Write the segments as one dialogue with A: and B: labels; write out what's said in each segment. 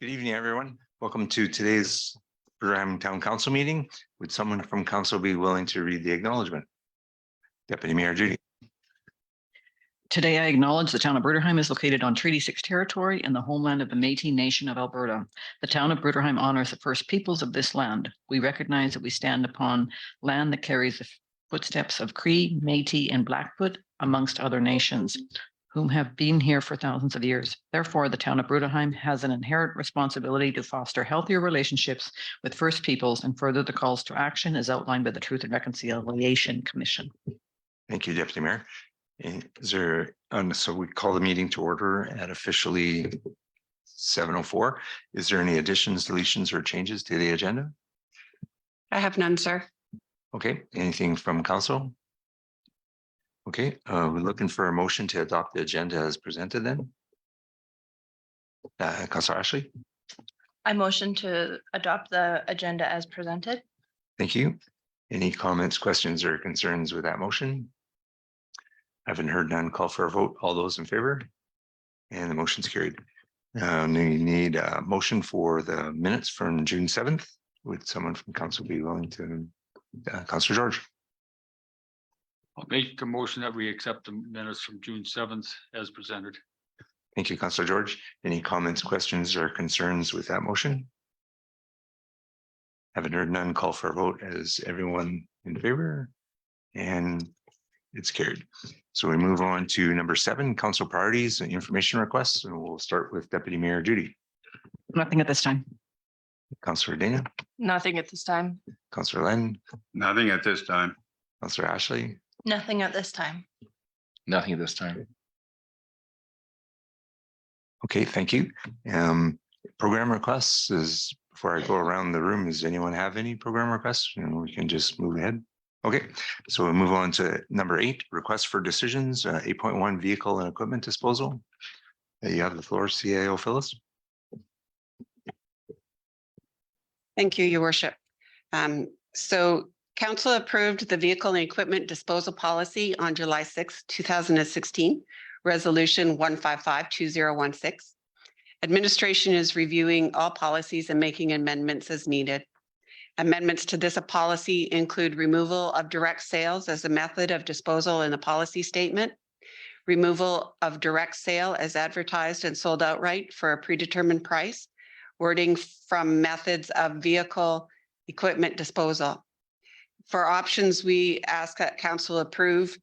A: Good evening, everyone. Welcome to today's Bruderheim Town Council meeting. Would someone from council be willing to read the acknowledgement? Deputy Mayor Judy.
B: Today, I acknowledge the town of Bruderheim is located on Treaty 6 territory and the homeland of the Métis Nation of Alberta. The town of Bruderheim honors the first peoples of this land. We recognize that we stand upon land that carries the footsteps of Cree, Métis, and Blackfoot, amongst other nations, whom have been here for thousands of years. Therefore, the town of Bruderheim has an inherent responsibility to foster healthier relationships with First Peoples and further the calls to action as outlined by the Truth and Reconciliation Commission.
A: Thank you, Deputy Mayor. Is there, so we call the meeting to order at officially 7:04. Is there any additions, deletions, or changes to the agenda?
C: I have none, sir.
A: Okay, anything from council? Okay, we're looking for a motion to adopt the agenda as presented then. Councilor Ashley.
D: I motion to adopt the agenda as presented.
A: Thank you. Any comments, questions, or concerns with that motion? I haven't heard none. Call for a vote. All those in favor? And the motion's carried. We need a motion for the minutes from June 7th. Would someone from council be willing to, Councilor George?
E: I'll make a motion that we accept the minutes from June 7th as presented.
A: Thank you, Councilor George. Any comments, questions, or concerns with that motion? Haven't heard none. Call for a vote. As everyone in favor? And it's carried. So we move on to number 7, council priorities and information requests, and we'll start with Deputy Mayor Judy.
B: Nothing at this time.
A: Councilor Dana,
D: Nothing at this time.
A: Councilor Len,
F: Nothing at this time.
A: Councilor Ashley,
D: Nothing at this time.
F: Nothing at this time.
A: okay, thank you. Program requests is, before I go around the room, does anyone have any program requests? And we can just move ahead. Okay, so we'll move on to number 8, requests for decisions, 8.1 vehicle and equipment disposal. You have the floor, CAO Phyllis.
C: Thank you, Your Worship. So Council approved the vehicle and equipment disposal policy on July 6, 2016, Resolution 155-2016. Administration is reviewing all policies and making amendments as needed. Amendments to this policy include removal of direct sales as a method of disposal in the policy statement, removal of direct sale as advertised and sold outright for a predetermined price, wording from methods of vehicle equipment disposal. For options, we ask that Council approve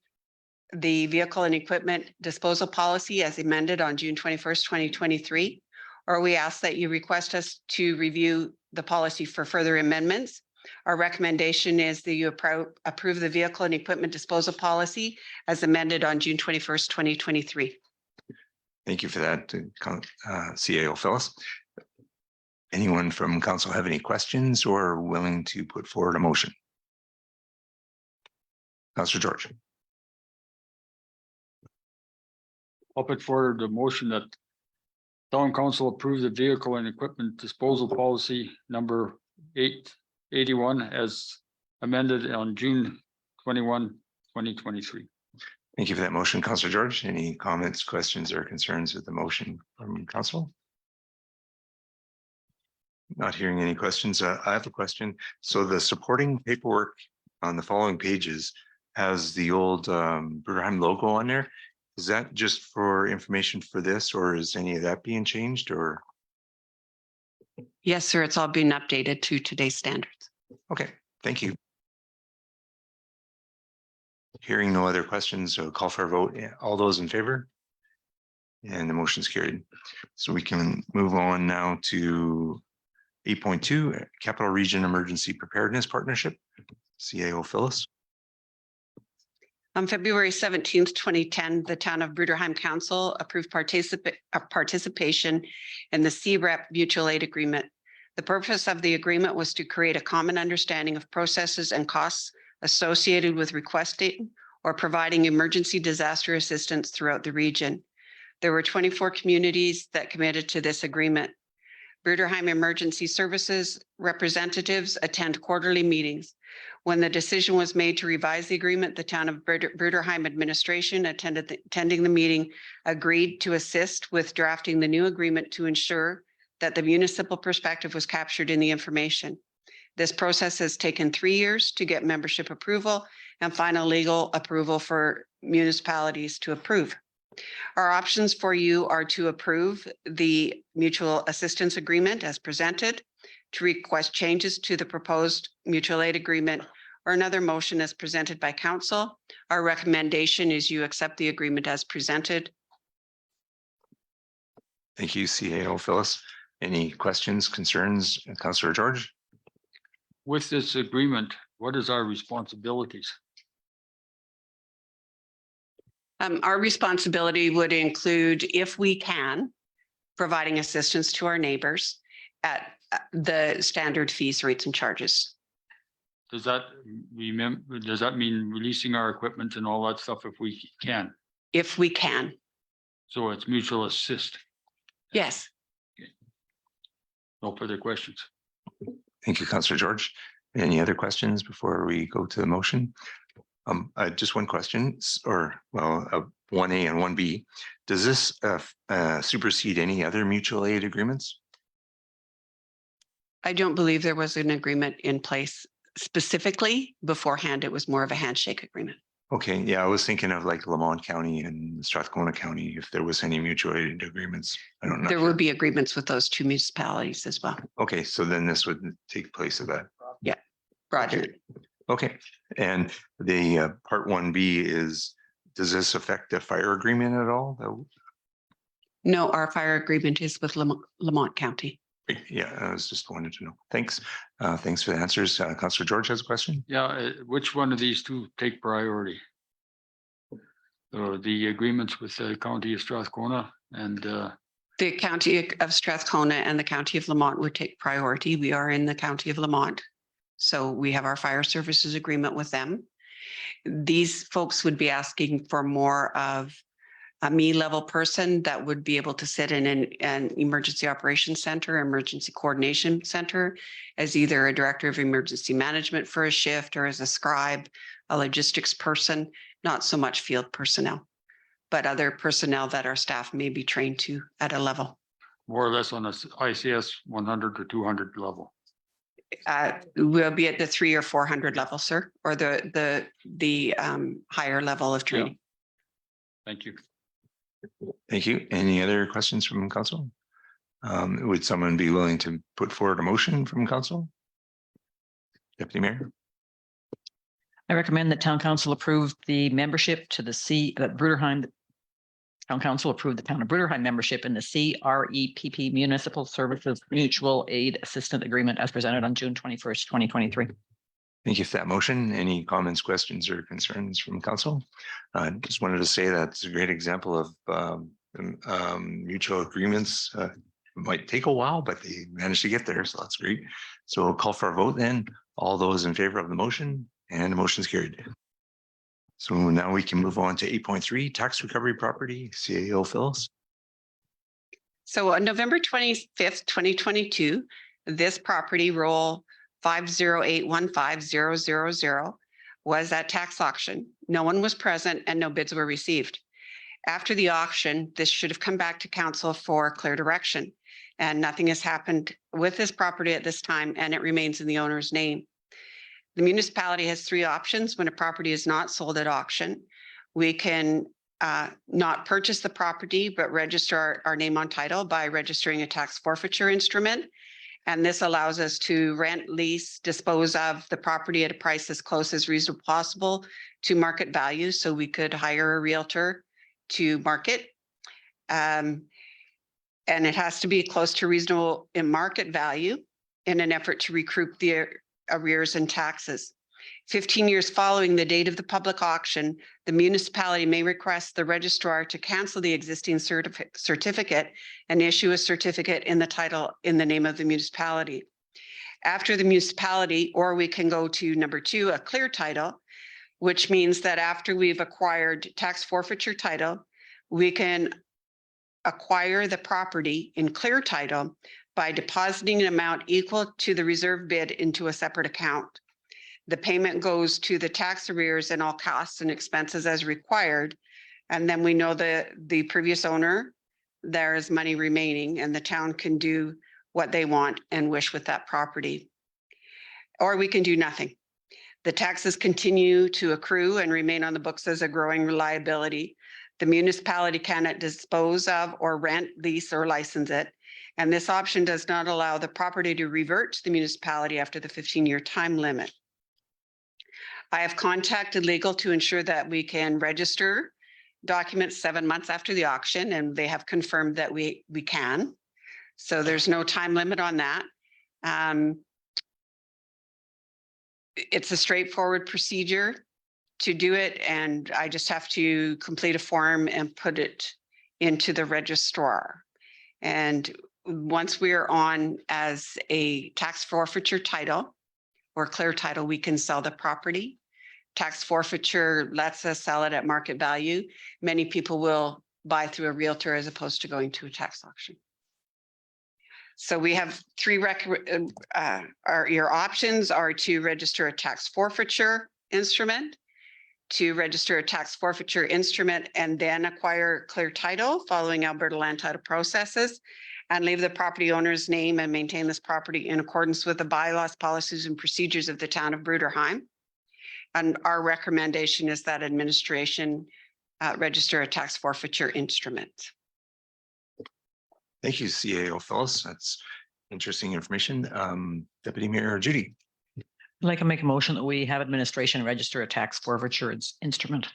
C: the vehicle and equipment disposal policy as amended on June 21st, 2023, or we ask that you request us to review the policy for further amendments. Our recommendation is that you approve the vehicle and equipment disposal policy as amended on June 21st, 2023.
A: Thank you for that, CAO Phyllis. Anyone from council have any questions or willing to put forward a motion? Councilor George.
E: I'll put forward the motion that Town Council approve the vehicle and equipment disposal policy number 881 as amended on June 21, 2023.
A: Thank you for that motion, Councilor George. Any comments, questions, or concerns with the motion from council? Not hearing any questions. I have a question. So the supporting paperwork on the following pages has the old Bruderheim logo on there. Is that just for information for this, or is any of that being changed, or?
C: Yes, sir. It's all been updated to today's standards.
A: Okay, thank you. Hearing no other questions, so call for a vote. All those in favor? And the motion's carried. So we can move on now to 8.2, Capital Region Emergency Preparedness Partnership, CAO Phyllis.
C: On February 17th, 2010, the Town of Bruderheim Council approved participation in the CREP Mutual Aid Agreement. The purpose of the agreement was to create a common understanding of processes and costs associated with requesting or providing emergency disaster assistance throughout the region. There were 24 communities that committed to this agreement. Bruderheim Emergency Services representatives attend quarterly meetings. When the decision was made to revise the agreement, the Town of Bruderheim administration attending the meeting agreed to assist with drafting the new agreement to ensure that the municipal perspective was captured in the information. This process has taken 3 years to get membership approval and final legal approval for municipalities to approve. Our options for you are to approve the mutual assistance agreement as presented, to request changes to the proposed mutual aid agreement, or another motion as presented by council. Our recommendation is you accept the agreement as presented.
A: Thank you, CAO Phyllis. Any questions, concerns, Councillor George?
E: With this agreement, what is our responsibilities?
C: Our responsibility would include, if we can, providing assistance to our neighbors at the standard fees, rates, and charges.
E: Does that mean releasing our equipment and all that stuff if we can?
C: If we can,
E: So it's mutual assist.
C: yes.
E: No further questions.
A: Thank you, Councillor George. Any other questions before we go to the motion? Just one question, or well, 1A and 1B. Does this supersede any other mutual aid agreements?
C: I don't believe there was an agreement in place specifically beforehand. It was more of a handshake agreement.
A: Okay, yeah, I was thinking of like Lamont County and Strathcona County, if there was any mutual aid agreements. I don't know.
C: There would be agreements with those two municipalities as well.
A: Okay, so then this would take place of that.
C: Roger.
A: Okay, and the part 1B is, does this affect the fire agreement at all?
C: No, our fire agreement is with Lamont County.
A: Yeah, I was just wanted to know. Thanks. Thanks for the answers. Councillor George has a question.
E: Yeah, which one of these two take priority? The agreements with the County of Strathcona and
C: The County of Strathcona and the County of Lamont would take priority. We are in the County of Lamont. So we have our fire services agreement with them. These folks would be asking for more of a me-level person that would be able to sit in an emergency operations center, emergency coordination center, as either a director of emergency management for a shift or as a scribe, a logistics person, not so much field personnel, but other personnel that our staff may be trained to at a level.
E: more or less on a ICS 100 or 200 level.
C: We'll be at the 300 or 400 level, sir, or the higher level of training.
E: Thank you.
A: Thank you. Any other questions from council? Would someone be willing to put forward a motion from council? Deputy Mayor?
B: I recommend that town council approve the membership to the Bruderheim. Town council approved the town of Bruderheim membership in the CREPP Municipal Services Mutual Aid Assistant Agreement as presented on June 21st, 2023.
A: Thank you for that motion. Any comments, questions, or concerns from council? Just wanted to say that's a great example of mutual agreements. It might take a while, but they managed to get there, so that's great. So I'll call for a vote then. All those in favor of the motion, and the motion is carried. So now we can move on to 8.3, tax recovery property, CAO Phyllis.
C: So on November 25th, 2022, this property roll 5081500 was at tax auction. No one was present and no bids were received. After the auction, this should have come back to council for clear direction, and nothing has happened with this property at this time, and it remains in the owner's name. The municipality has 3 options when a property is not sold at auction. We can not purchase the property, but register our name on title by registering a tax forfeiture instrument. And this allows us to rent, lease, dispose of the property at a price as close as reasonable possible to market value. So we could hire a realtor to market. And it has to be close to reasonable in market value in an effort to recoup the arrears and taxes. 15 years following the date of the public auction, the municipality may request the registrar to cancel the existing certificate and issue a certificate in the title in the name of the municipality. After the municipality, or we can go to number 2, a clear title, which means that after we've acquired tax forfeiture title, we can acquire the property in clear title by depositing an amount equal to the reserve bid into a separate account. The payment goes to the tax arrears and all costs and expenses as required. And then we know the previous owner, there is money remaining and the town can do what they want and wish with that property. Or we can do nothing. The taxes continue to accrue and remain on the books as a growing liability. The municipality cannot dispose of or rent, lease, or license it. And this option does not allow the property to revert to the municipality after the 15-year time limit. I have contacted legal to ensure that we can register documents 7 months after the auction, and they have confirmed that we can. So there's no time limit on that. It's a straightforward procedure to do it, and I just have to complete a form and put it into the registrar. And once we're on as a tax forfeiture title or clear title, we can sell the property. Tax forfeiture lets us sell it at market value. Many people will buy through a realtor as opposed to going to a tax auction. So we have your options are to register a tax forfeiture instrument, to register a tax forfeiture instrument and then acquire clear title following Alberta land title processes, and leave the property owner's name and maintain this property in accordance with the bylaws, policies, and procedures of the town of Bruderheim. And our recommendation is that administration register a tax forfeiture instrument.
A: Thank you, CAO Phyllis. That's interesting information. Deputy Mayor Judy.
B: I'd like to make a motion that we have administration register a tax forfeiture instrument.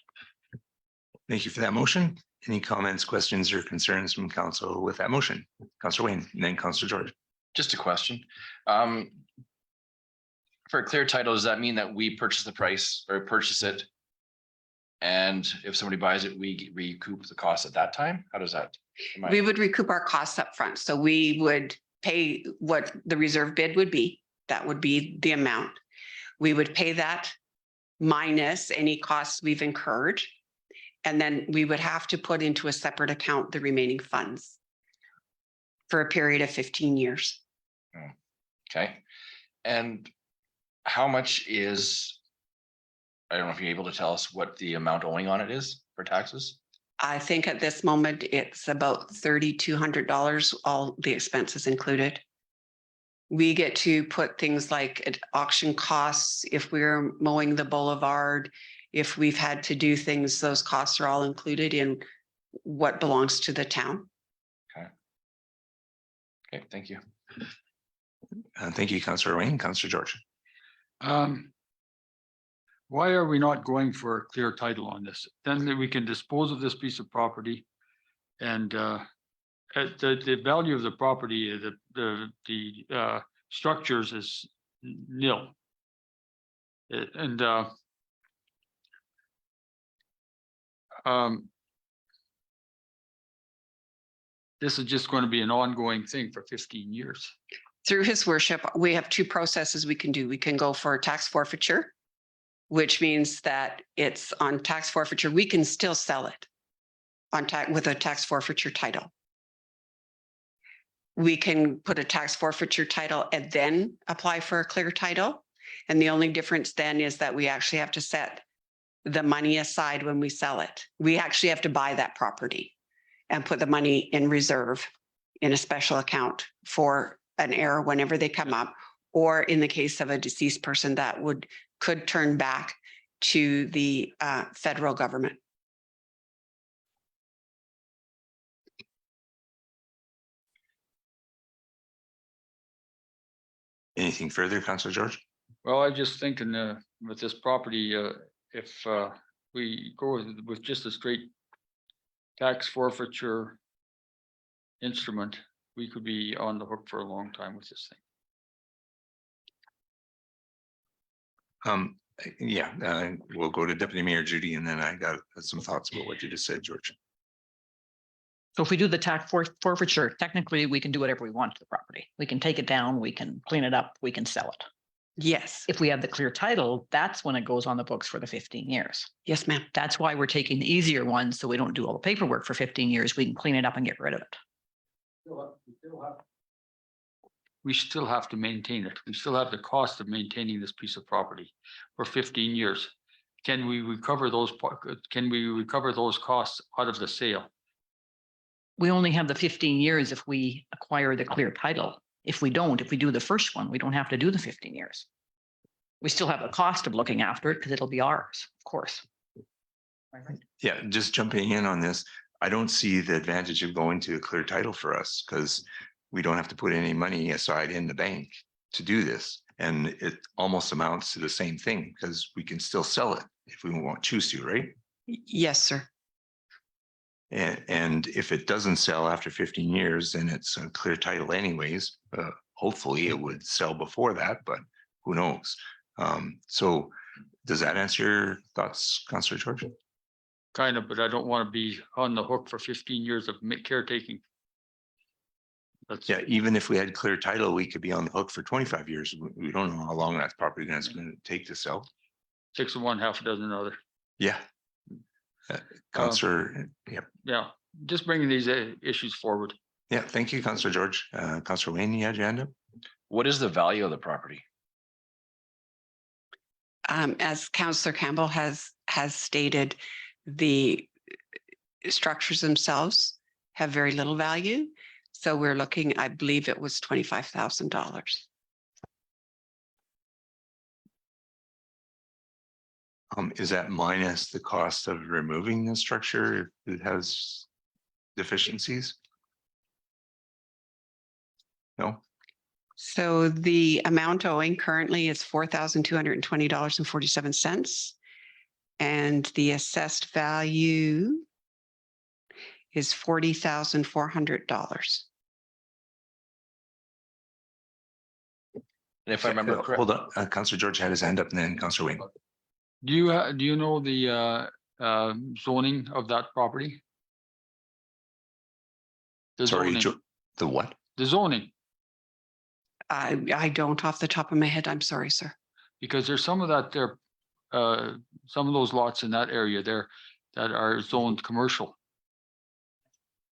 A: Thank you for that motion. Any comments, questions, or concerns from council with that motion? Councillor Wayne, and then Councillor George.
F: Just a question. For a clear title, does that mean that we purchase the price or purchase it? And if somebody buys it, we recoup the cost at that time? How does that?
C: We would recoup our costs up front. So we would pay what the reserve bid would be. That would be the amount. We would pay that minus any costs we've incurred. And then we would have to put into a separate account the remaining funds for a period of 15 years.
F: Okay. And how much is, I don't know if you're able to tell us what the amount owing on it is for taxes?
C: I think at this moment, it's about $3,200, all the expenses included. We get to put things like auction costs, if we're mowing the boulevard, if we've had to do things, those costs are all included in what belongs to the town.
F: Okay, thank you.
A: Thank you, Councillor Wayne. Councillor George.
E: Why are we not going for a clear title on this? Then we can dispose of this piece of property, and the value of the property, the structures is nil. This is just going to be an ongoing thing for 15 years.
C: Through his worship, we have two processes we can do. We can go for tax forfeiture, which means that it's on tax forfeiture. We can still sell it on with a tax forfeiture title. We can put a tax forfeiture title and then apply for a clear title. And the only difference then is that we actually have to set the money aside when we sell it. We actually have to buy that property and put the money in reserve in a special account for an error whenever they come up, or in the case of a deceased person that could turn back to the federal government.
A: Anything further, Councillor George?
E: Well, I just thinking with this property, if we go with just a straight tax forfeiture instrument, we could be on the hook for a long time with this thing.
A: We'll go to Deputy Mayor Judy, and then I got some thoughts about what you just said, George.
B: So if we do the tax forfeiture, technically we can do whatever we want to the property. We can take it down, we can clean it up, we can sell it.
C: Yes.
B: If we have the clear title, that's when it goes on the books for the 15 years.
C: Yes, ma'am.
B: That's why we're taking the easier one, so we don't do all the paperwork for 15 years. We can clean it up and get rid of it.
E: We still have to maintain it. We still have the cost of maintaining this piece of property for 15 years. Can we recover those? Can we recover those costs out of the sale?
B: We only have the 15 years if we acquire the clear title. If we don't, if we do the first one, we don't have to do the 15 years. We still have a cost of looking after it because it'll be ours, of course.
A: Yeah, just jumping in on this, I don't see the advantage of going to a clear title for us because we don't have to put any money aside in the bank to do this. And it almost amounts to the same thing because we can still sell it if we want choose to, right?
C: Yes, sir.
A: And if it doesn't sell after 15 years, then it's a clear title anyways. Hopefully it would sell before that, but who knows? So does that answer your thoughts, Councillor George?
E: Kind of, but I don't want to be on the hook for 15 years of caretaking. That's,
A: Yeah, even if we had clear title, we could be on the hook for 25 years. We don't know how long that property is going to take to sell.
E: 6 of one, half a dozen other.
A: Yeah. Councillor, yeah,
E: Yeah, just bringing these issues forward.
A: yeah. Thank you, Councillor George. Councillor Wayne, you had your hand up?
F: What is the value of the property?
C: As Councillor Campbell has stated, the structures themselves have very little value. So we're looking, I believe it was $25,000.
A: Is that minus the cost of removing the structure if it has deficiencies? No?
C: So the amount owing currently is $4,220.47. And the assessed value is $40,400.
F: And if I remember correctly,
A: Hold on, Councillor George had his hand up and then Councillor Wayne.
E: Do you know the zoning of that property? The
A: Sorry,
E: zoning,
A: the what?
E: the zoning,
C: I don't off the top of my head. I'm sorry, sir.
E: because there's some of that there, some of those lots in that area there that are zoned commercial.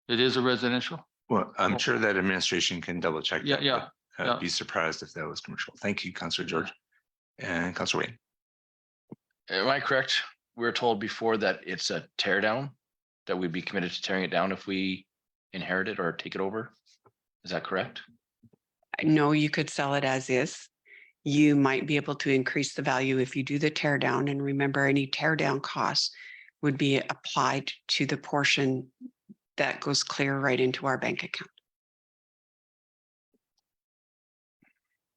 E: It is a residential?
A: Well, I'm sure that administration can double check.
E: Yeah,
A: that,
E: yeah,
A: but,
E: yeah.
A: Be surprised if that was commercial. Thank you, Councillor George. And Councillor Wayne.
F: am I correct? We were told before that it's a tear down, that we'd be committed to tearing it down if we inherit it or take it over. Is that correct?
C: No, you could sell it as is. You might be able to increase the value if you do the tear down. And remember, any tear down costs would be applied to the portion that goes clear right into our bank account.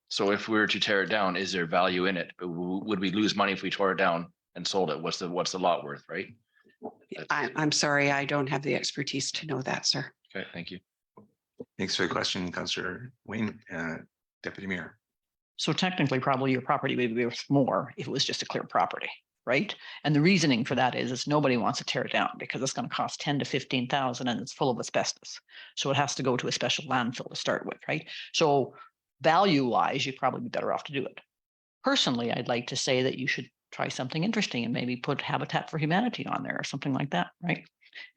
F: So if we were to tear it down, is there value in it? Would we lose money if we tore it down and sold it? What's the lot worth, right?
C: I'm sorry, I don't have the expertise to know that, sir.
F: Okay, thank you.
A: Thanks for the question, Councillor Wayne. Deputy Mayor.
B: So technically, probably your property would be worth more if it was just a clear property, right? And the reasoning for that is nobody wants to tear it down because it's going to cost 10 to 15,000 and it's full of asbestos. So it has to go to a special landfill to start with, right? So value wise, you'd probably be better off to do it. Personally, I'd like to say that you should try something interesting and maybe put Habitat for Humanity on there or something like that, right?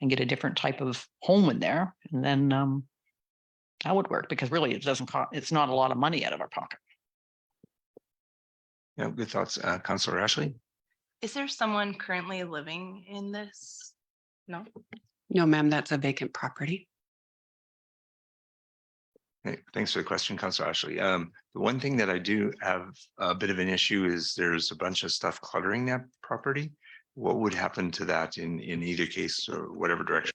B: And get a different type of home in there. And then that would work because really it doesn't cost, it's not a lot of money out of our pocket.
A: Yeah, good thoughts. Councillor Ashley.
D: Is there someone currently living in this? No?
C: No, ma'am, that's a vacant property.
A: Hey, thanks for the question, Councillor Ashley. The one thing that I do have a bit of an issue is there's a bunch of stuff cluttering that property. What would happen to that in either case or whatever direction?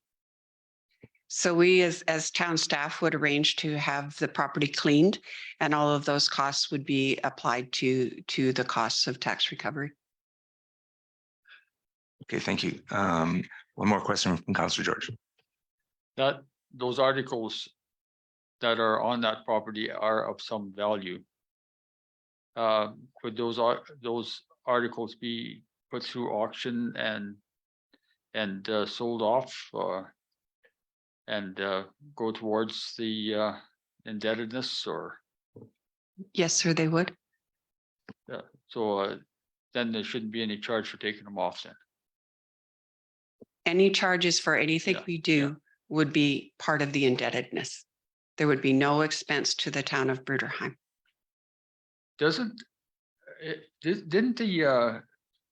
C: So we as town staff would arrange to have the property cleaned and all of those costs would be applied to the costs of tax recovery.
A: Okay, thank you. One more question from Councillor George.
E: Those articles that are on that property are of some value. Could those articles be put through auction and sold off and go towards the indebtedness or?
C: Yes, sir, they would.
E: So then there shouldn't be any charge for taking them off then.
C: Any charges for anything
E: Yeah,
C: we do would be part of the indebtedness. There would be no expense to the town of Bruderheim.
E: Didn't the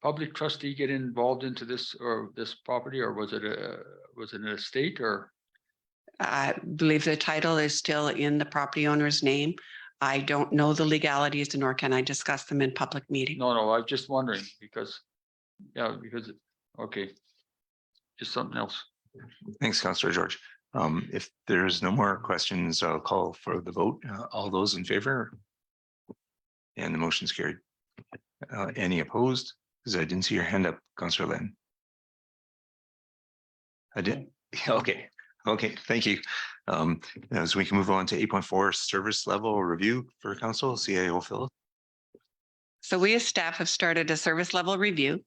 E: public trustee get involved into this or this property, or was it an estate or?
C: I believe the title is still in the property owner's name. I don't know the legalities, nor can I discuss them in public meeting.
E: No, I'm just wondering because, okay. Just something else.
A: Thanks, Councillor George. If there's no more questions, I'll call for the vote. All those in favor? And the motion's carried. Any opposed? Because I didn't see your hand up, Councillor Len. I did. Okay, thank you. As we can move on to 8.4 service level review for council, CIO Phillips.
C: So we as staff have started a service level review,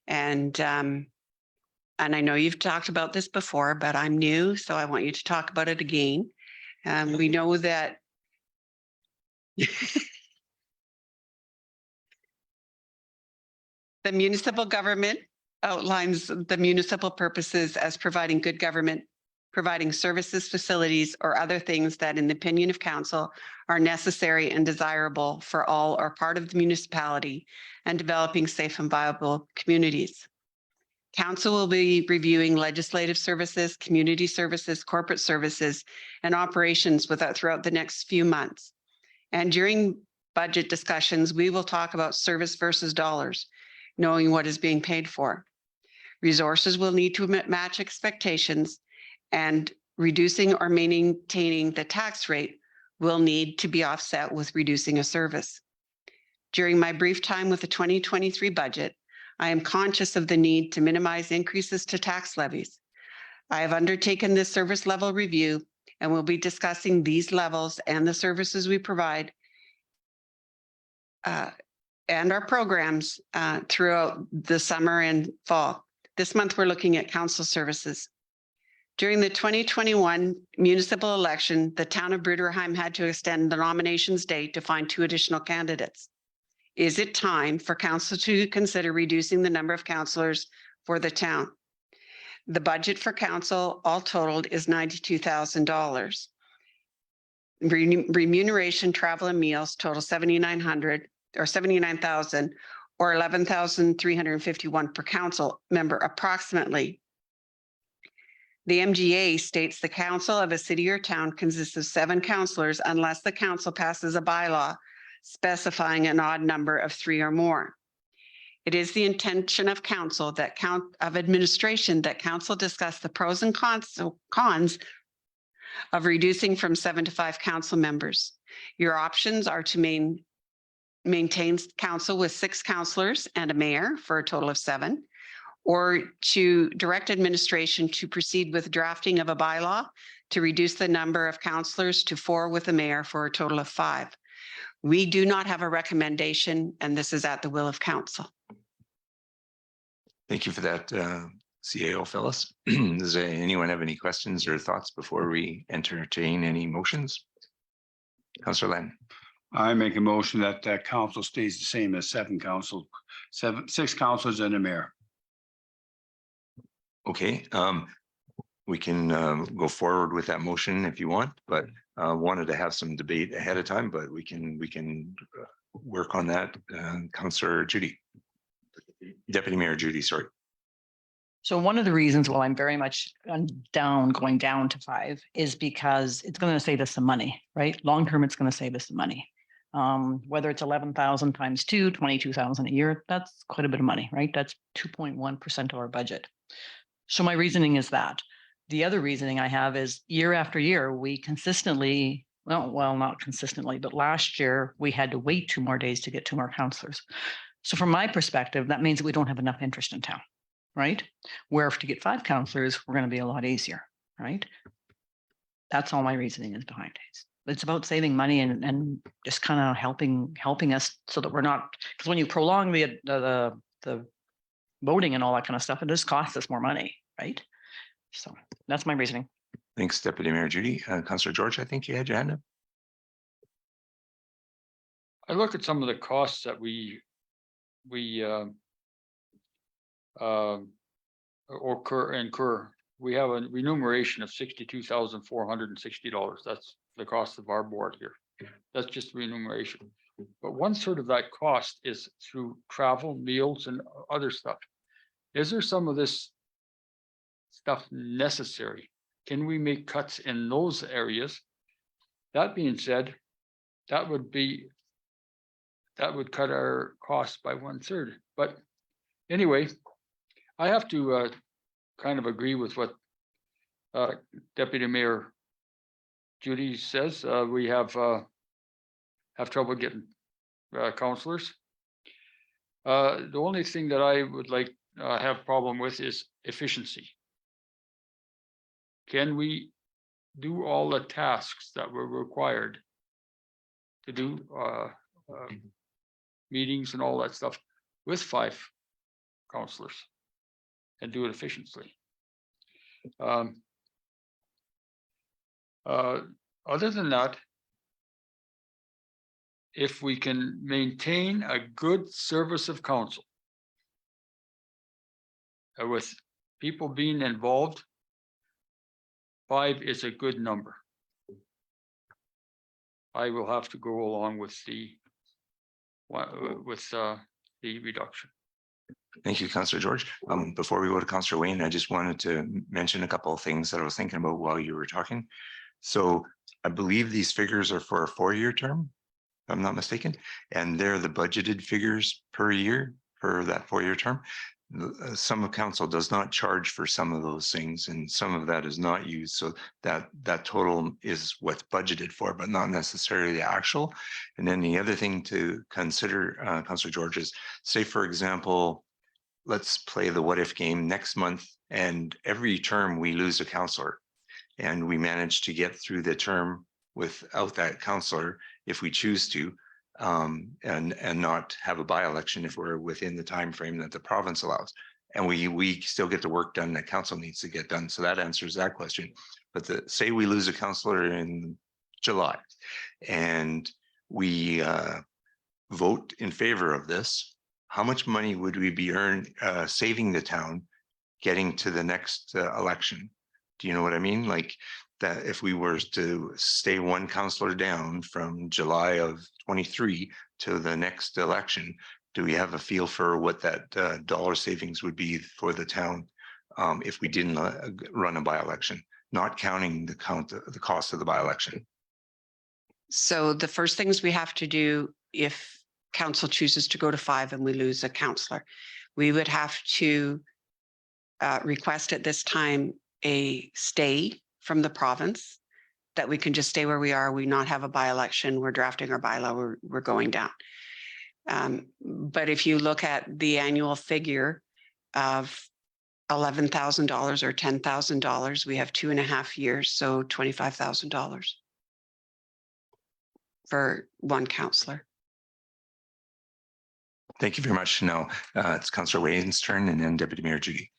C: and I know you've talked about this before, but I'm new, so I want you to talk about it again. We know that the municipal government outlines the municipal purposes as providing good government, providing services, facilities, or other things that, in the opinion of council, are necessary and desirable for all or part of the municipality and developing safe and viable communities. Council will be reviewing legislative services, community services, corporate services, and operations throughout the next few months. And during budget discussions, we will talk about service versus dollars, knowing what is being paid for. Resources will need to match expectations, and reducing or maintaining the tax rate will need to be offset with reducing a service. During my brief time with the 2023 budget, I am conscious of the need to minimize increases to tax levies. I have undertaken this service level review and will be discussing these levels and the services we provide and our programs throughout the summer and fall. This month, we're looking at council services. During the 2021 municipal election, the town of Bruderheim had to extend the nominations date to find 2 additional candidates. Is it time for council to consider reducing the number of councillors for the town? The budget for council, all totaled, is $92,000. Remuneration, travel, and meals total $7,900 or $79,000 or $11,351 per council member, approximately. The MGA states the council of a city or town consists of 7 councillors unless the council passes a bylaw specifying an odd number of 3 or more. It is the intention of council that administration that council discuss the pros and cons of reducing from 7 to 5 council members. Your options are to maintain council with 6 councillors and a mayor for a total of 7, or to direct administration to proceed with drafting of a bylaw to reduce the number of councillors to 4 with a mayor for a total of 5. We do not have a recommendation, and this is at the will of council.
A: Thank you for that, CAO Phyllis. Does anyone have any questions or thoughts before we entertain any motions? Councillor Len.
G: I make a motion that council stays the same as 6 councillors and a mayor.
A: Okay, we can go forward with that motion if you want, but wanted to have some debate ahead of time, but we can work on that. Councillor Judy. Deputy Mayor Judy, sorry.
B: So one of the reasons why I'm very much going down to 5 is because it's going to save us some money, right? Long term, it's going to save us some money. Whether it's 11,000 times 2, 22,000 a year, that's quite a bit of money, right? That's 2.1% of our budget. So my reasoning is that. The other reasoning I have is year after year, we consistently, well, not consistently, but last year we had to wait 2 more days to get 2 more councillors. So from my perspective, that means that we don't have enough interest in town, right? Where if to get 5 councillors, we're going to be a lot easier, right? That's all my reasoning is behind it. It's about saving money and just kind of helping us so that we're not, because when you prolong the voting and all that kind of stuff, it just costs us more money, right? So that's my reasoning.
A: Thanks, Deputy Mayor Judy. Councillor George, I think you had your hand up.
E: I look at some of the costs that we incur. We have a remuneration of $62,460. That's the cost of our board here. That's just remuneration. But 1/3 of that cost is through travel, meals, and other stuff. Is there some of this stuff necessary can we make cuts in those areas? That being said, that would cut our costs by 1/3. But anyway, I have to kind of agree with what Deputy Mayor Judy says. We have trouble getting counselors. The only thing that I would like have problem with is efficiency. Can we do all the tasks that were required to do meetings and all that stuff with 5 counselors and do it efficiently? Other than that, if we can maintain a good service of council with people being involved, 5 is a good number. I will have to go along with the reduction.
A: Thank you, Councillor George. Before we go to Councillor Wayne, I just wanted to mention a couple of things that I was thinking about while you were talking. So I believe these figures are for a 4-year term, if I'm not mistaken, and they're the budgeted figures per year for that 4-year term. Some of council does not charge for some of those things, and some of that is not used. So that total is what's budgeted for, but not necessarily the actual. And then the other thing to consider, Councillor George, is say, for example, let's play the what if game next month, and every term we lose a councillor, and we manage to get through the term without that councillor if we choose to. And not have a by-election if we're within the time frame that the province allows. And we still get the work done that council needs to get done. So that answers that question. But say we lose a councillor in July and we vote in favor of this, how much money would we be saving the town getting to the next election? Do you know what I mean? Like, that if we were to stay 1 councillor down from July of 23 to the next election, do we have a feel for what that dollar savings would be for the town if we didn't run a by-election, not counting the cost of the by-election?
C: So the first things we have to do if council chooses to go to 5 and we lose a councillor, we would have to request at this time a stay from the province, that we can just stay where we are. We not have a by-election. We're drafting our bylaw. We're going down. But if you look at the annual figure of $11,000 or $10,000, we have 2.5 years, so $25,000 for 1 councillor.
A: Thank you very much. Now it's Councillor Wayne's turn, and then Deputy Mayor Judy.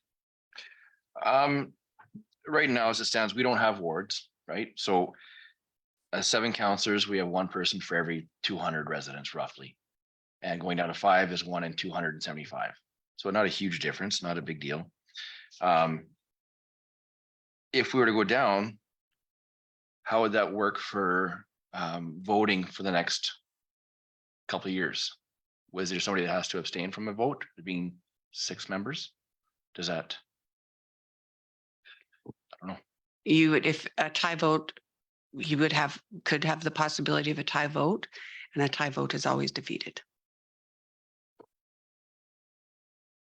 F: Right now, as it stands, we don't have wards, right? So as 7 councillors, we have 1 person for every 200 residents roughly. And going down to 5 is 1 in 275. So not a huge difference, not a big deal. If we were to go down, how would that work for voting for the next couple of years? Was there somebody that has to abstain from a vote, being 6 members? Does that? I don't know.
C: You would, if a tie vote, you could have the possibility of a tie vote, and a tie vote is always defeated.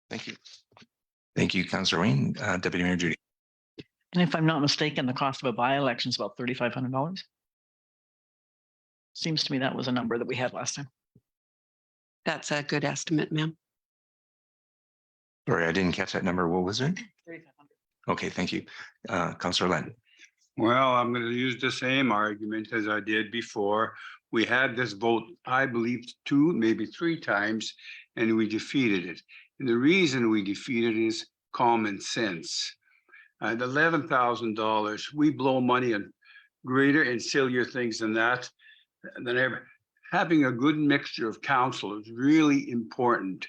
A: Thank you. Thank you, Councillor Wayne. Deputy Mayor Judy.
B: And if I'm not mistaken, the cost of a by-election is about $3,500. Seems to me that was a number that we had last time.
C: That's a good estimate, ma'am.
A: Sorry, I didn't catch that number. What was it?
B: 3,500.
A: Okay, thank you. Councillor Len.
G: Well, I'm going to use the same argument as I did before. We had this vote, I believe, 2, maybe 3 times, and we defeated it. And the reason we defeated it is common sense. At $11,000, we blow money on greater and sillier things than that. Than ever. Having a good mixture of council is really important,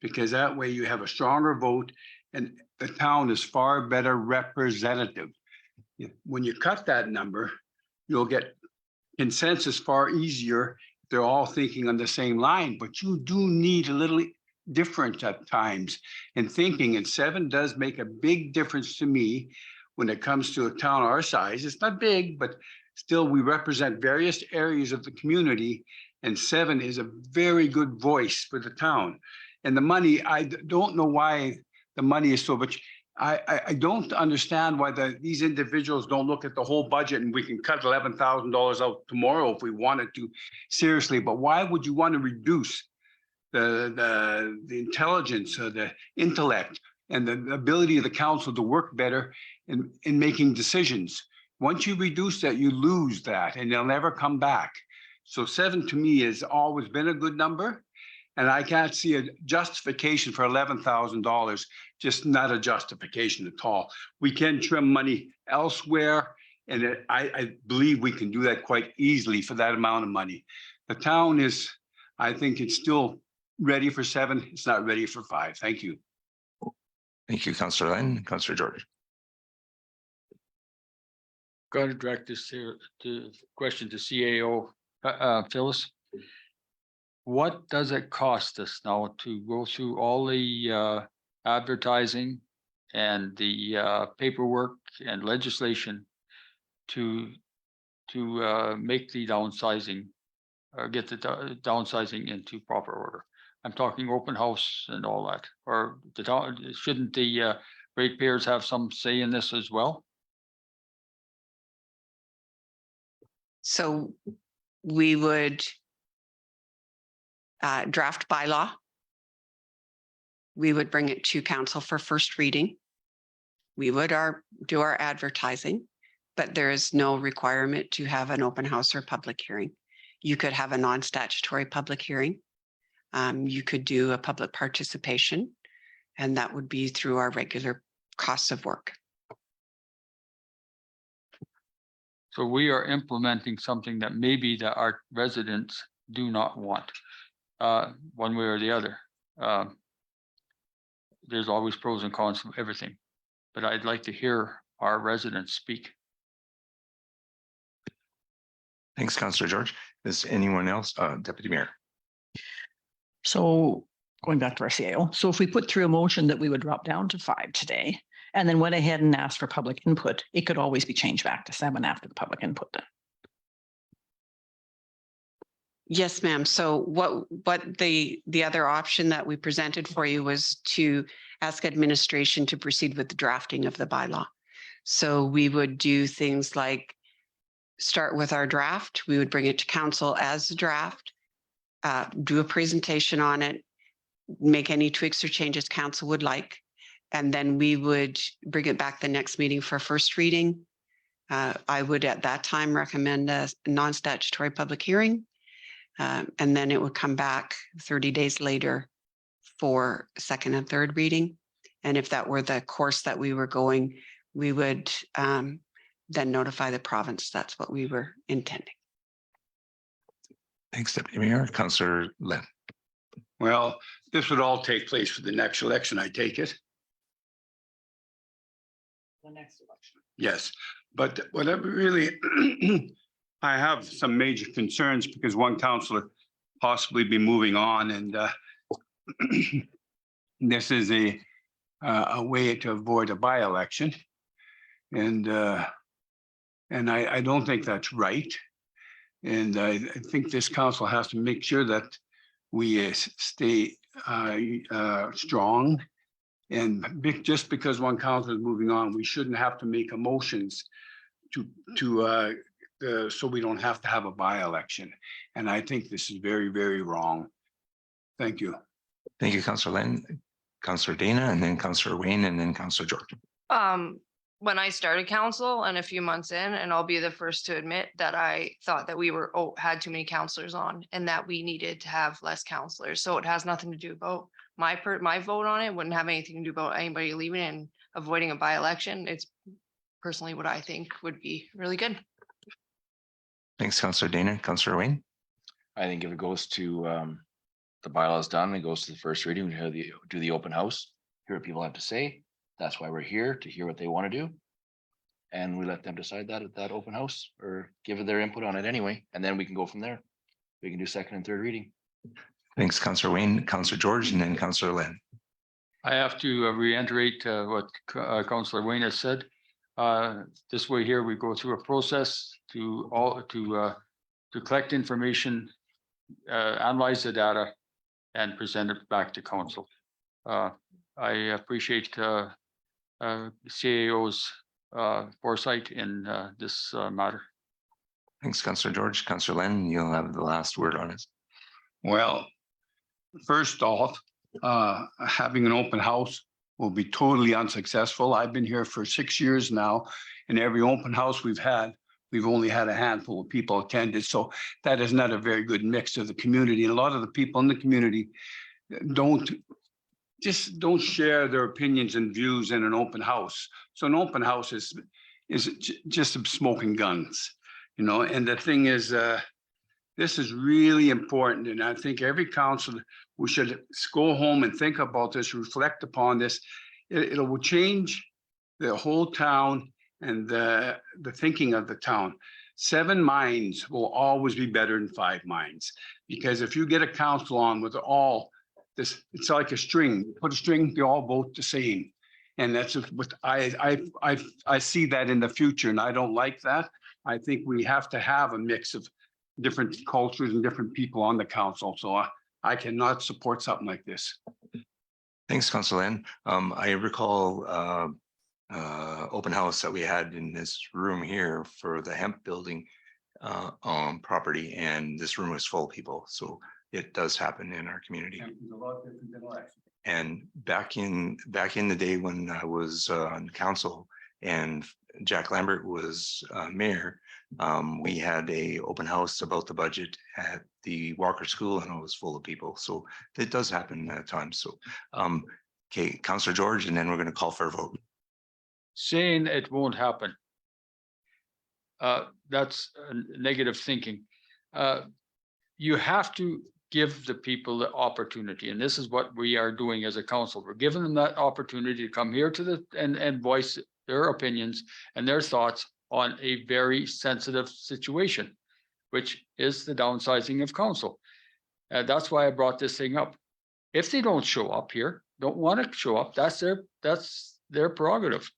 G: because that way you have a stronger vote and the town is far better representative. When you cut that number, you'll get consensus far easier if they're all thinking on the same line, but you do need a little different at times in thinking, and 7 does make a big difference to me when it comes to a town our size. It's not big, but still we represent various areas of the community. And 7 is a very good voice for the town. And the money, don't know why the money is so much. I don't understand why these individuals don't look at the whole budget and we can cut $11,000 out tomorrow if we wanted to, seriously. But why would you want to reduce the intelligence, the intellect, and the ability of the council to work better in making decisions? Once you reduce that, you lose that and they'll never come back. So 7 to me has always been a good number. And I can't see a justification for $11,000, just not a justification at all. We can trim money elsewhere, and I believe we can do that quite easily for that amount of money. The town is, I think it's still ready for 7. It's not ready for 5. Thank you.
A: Thank you, Councillor Len. Councillor George.
E: Got to direct this to question to CAO, Phyllis. What does it cost us now to go through all the advertising and the paperwork and legislation to make the downsizing or get the downsizing into proper order? I'm talking open house and all that, or shouldn't the ratepayers have some say in this as well?
C: So we would draft bylaw. We would bring it to council for first reading. We would do our advertising, but there is no requirement to have an open house or public hearing. You could have a non-statutory public hearing. You could do a public participation, and that would be through our regular costs of work.
E: So we are implementing something that maybe that our residents do not want, one way or the other. There's always pros and cons to everything, but I'd like to hear our residents speak.
A: Thanks, Councillor George. Is anyone else? Deputy Mayor.
B: So going back to our CAO, so if we put through a motion that we would drop down to 5 today, and then went ahead and asked for public input, it could always be changed back to 7 after the public input.
C: Yes, ma'am. So what the other option that we presented for you was to ask administration to proceed with the drafting of the bylaw. So we would do things like start with our draft. We would bring it to council as a draft, do a presentation on it, make any tweaks or changes council would like. And then we would bring it back the next meeting for first reading. I would at that time recommend a non-statutory public hearing. And then it would come back 30 days later for second and third reading. And if that were the course that we were going, we would then notify the province. That's what we were intending.
A: Thanks, Deputy Mayor. Councillor Len.
G: Well, this would all take place for the next election, I take it.
B: The next election.
G: Yes, but whatever really, I have some major concerns because one councillor possibly be moving on, and this is a way to avoid a by-election, and I don't think that's right. And I think this council has to make sure that we stay strong. And just because one council is moving on, we shouldn't have to make emotions so we don't have to have a by-election. And I think this is very, very wrong. Thank you.
A: Thank you, Councillor Len. Councillor Dana, and then Councillor Wayne, and then Councillor George.
D: When I started council and a few months in, and I'll be the first to admit that I thought that we had too many councillors on and that we needed to have less councillors. So it has nothing to do about my vote on it. Wouldn't have anything to do about anybody leaving and avoiding a by-election. It's personally what I think would be really good.
A: Thanks, Councillor Dana. Councillor Wayne.
F: I think if it goes to the bylaws done, it goes to the first reading, we do the open house, hear what people have to say. That's why we're here, to hear what they want to do. And we let them decide that at that open house, or give their input on it anyway, and then we can go from there. We can do second and third reading.
A: Thanks, Councillor Wayne. Councillor George, and then Councillor Len.
E: I have to reiterate what Councillor Wayne has said. This way here, we go through a process to collect information, analyze the data, and present it back to council. I appreciate CAO's foresight in this matter.
A: Thanks, Councillor George. Councillor Len, you'll have the last word on it.
G: Well, first off, having an open house will be totally unsuccessful. I've been here for 6 years now, and every open house we've had, we've only had a handful of people attended. So that is not a very good mix of the community. And a lot of the people in the community don't share their opinions and views in an open house. So an open house is just smoking guns, you know. And the thing is, this is really important. And I think every council, we should go home and think about this, reflect upon this. It will change the whole town and the thinking of the town. 7 minds will always be better than 5 minds, because if you get a council on with all this, it's like a string. Put a string, they all vote the same. And that's what I see that in the future, and I don't like that. I think we have to have a mix of different cultures and different people on the council. So I cannot support something like this.
A: Thanks, Councillor Len. I recall open house that we had in this room here for the hemp building property, and this room was full of people. So it does happen in our community. And back in the day when I was on council and Jack Lambert was mayor, we had a open house about the budget at the Walker School, and it was full of people. So it does happen at times. So, okay, Councillor George, and then we're going to call for a vote.
E: Saying it won't happen, that's negative thinking. You have to give the people the opportunity, and this is what we are doing as a council. We're giving them that opportunity to come here to and voice their opinions and their thoughts on a very sensitive situation, which is the downsizing of council. That's why I brought this thing up. If they don't show up here, don't want to show up, that's their prerogative.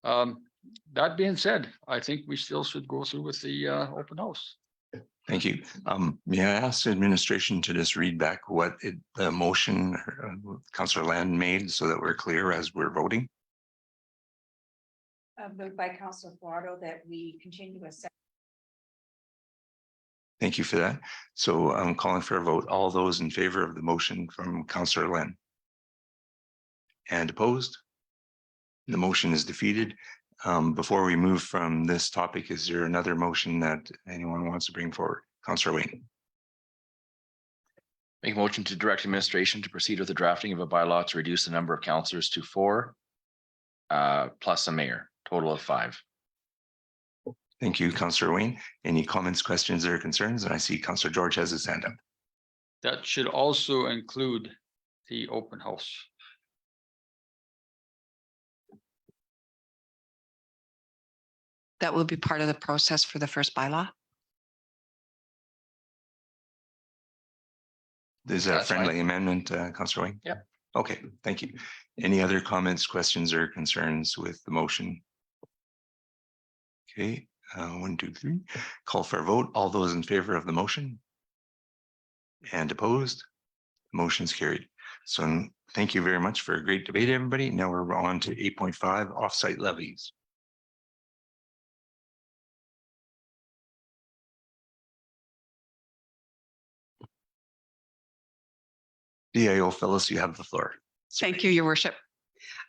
E: That being said, I think we still should go through with the open house.
A: Thank you. May I ask the administration to just read back what the motion Councillor Land made, so that we're clear as we're voting?
H: Moved by Councillor Flardo that we continue a second.
A: Thank you for that. So I'm calling for a vote. All those in favor of the motion from Councillor Len? And opposed? The motion is defeated. Before we move from this topic, is there another motion that anyone wants to bring forward? Councillor Wayne.
F: Make a motion to direct administration to proceed with the drafting of a bylaw to reduce the number of councillors to 4 plus a mayor, total of 5.
A: Thank you, Councillor Wayne. Any comments, questions, or concerns? And I see Councillor George has his hand up.
E: That should also include the open house.
C: That will be part of the process for the first bylaw.
A: There's a
F: That's fine.
A: friendly amendment, Councillor Wayne?
F: Yep.
A: Okay, thank you. Any other comments, questions, or concerns with the motion? Okay, 1, 2, 3. Call for a vote. All those in favor of the motion? And opposed? Motion's carried. So thank you very much for a great debate, everybody. Now we're on to 8.5 offsite levies. DIO Phyllis, you have the floor.
C: Thank you, Your Worship.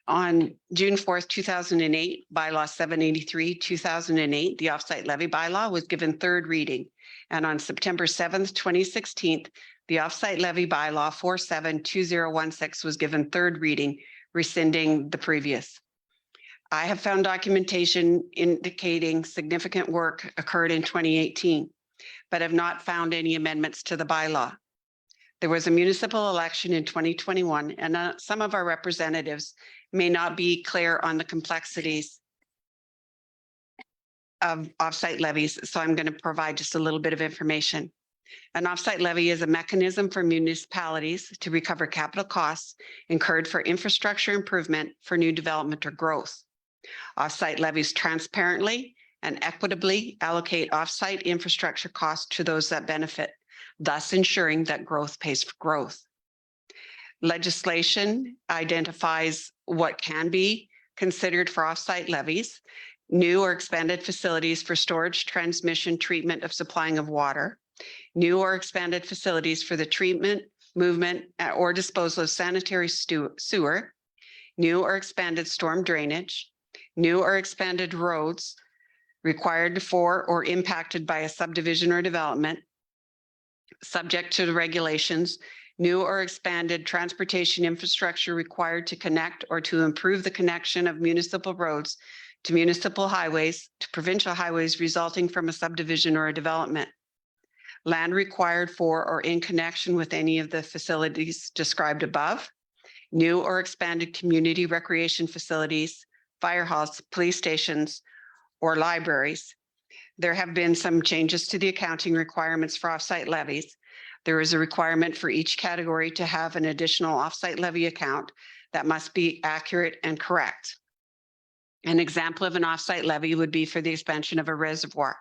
C: On June 4th, 2008, bylaw 783, 2008, the offsite levy bylaw was given 3rd reading. And on September 7th, 2016, the offsite levy bylaw 472016 was given 3rd reading, rescinding the previous. I have found documentation indicating significant work occurred in 2018, but have not found any amendments to the bylaw. There was a municipal election in 2021, and some of our representatives may not be clear on the complexities of offsite levies, so I'm going to provide just a little bit of information. An offsite levy is a mechanism for municipalities to recover capital costs incurred for infrastructure improvement for new development or growth. Offsite levies transparently and equitably allocate offsite infrastructure costs to those that benefit, thus ensuring that growth pays for growth. Legislation identifies what can be considered for offsite levies, new or expanded facilities for storage, transmission, treatment of supplying of water, new or expanded facilities for the treatment, movement, or disposal of sanitary sewer, new or expanded storm drainage, new or expanded roads required for or impacted by a subdivision or development, subject to the regulations, new or expanded transportation infrastructure required to connect or to improve the connection of municipal roads to municipal highways, to provincial highways resulting from a subdivision or a development. Land required for or in connection with any of the facilities described above, new or expanded community recreation facilities, fire halls, police stations, or libraries. There have been some changes to the accounting requirements for offsite levies. There is a requirement for each category to have an additional offsite levy account that must be accurate and correct. An example of an offsite levy would be for the expansion of a reservoir.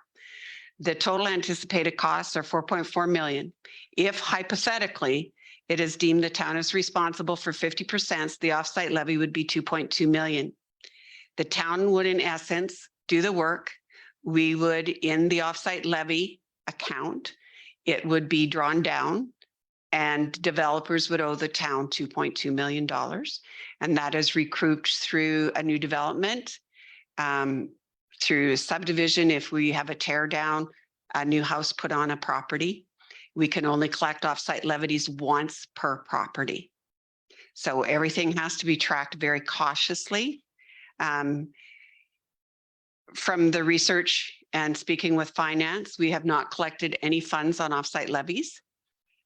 C: The total anticipated costs are 4.4 million. If hypothetically, it is deemed the town is responsible for 50%, the offsite levy would be 2.2 million. The town would in essence do the work. We would, in the offsite levy account, it would be drawn down and developers would owe the town $2.2 million. And that is recouped through a new development, through subdivision. If we have a tear down, a new house put on a property, we can only collect offsite levies once per property. So everything has to be tracked very cautiously. From the research and speaking with finance, we have not collected any funds on offsite levies.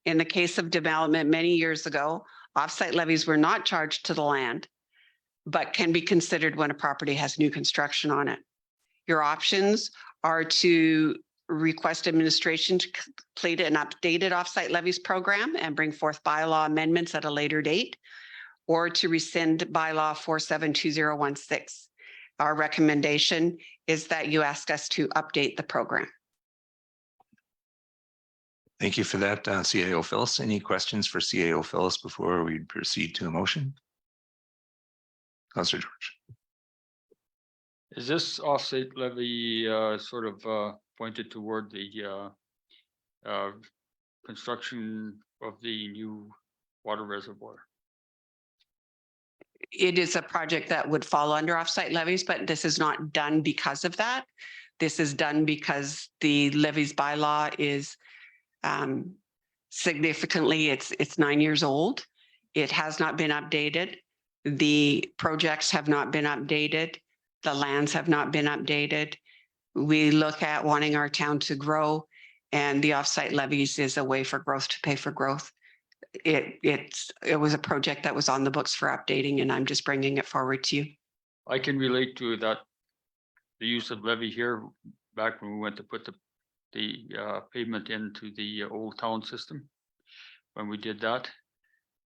C: In the case of development many years ago, offsite levies were not charged to the land, but can be considered when a property has new construction on it. Your options are to request administration to complete an updated offsite levies program and bring forth bylaw amendments at a later date, or to rescind bylaw 472016. Our recommendation is that you ask us to update the program.
A: Thank you for that, CAO Phyllis. Any questions for CAO Phyllis before we proceed to a motion? Councillor George.
E: Is this offsite levy sort of pointed toward the construction of the new water reservoir?
C: It is a project that would fall under offsite levies, but this is not done because of that. This is done because the levies bylaw is significantly, it's 9 years old. It has not been updated. The projects have not been updated. The lands have not been updated. We look at wanting our town to grow, and the offsite levies is a way for growth to pay for growth. It was a project that was on the books for updating, and I'm just bringing it forward to you.
E: I can relate to that, the use of levy here back when we went to put the pavement into the old town system. When we did that,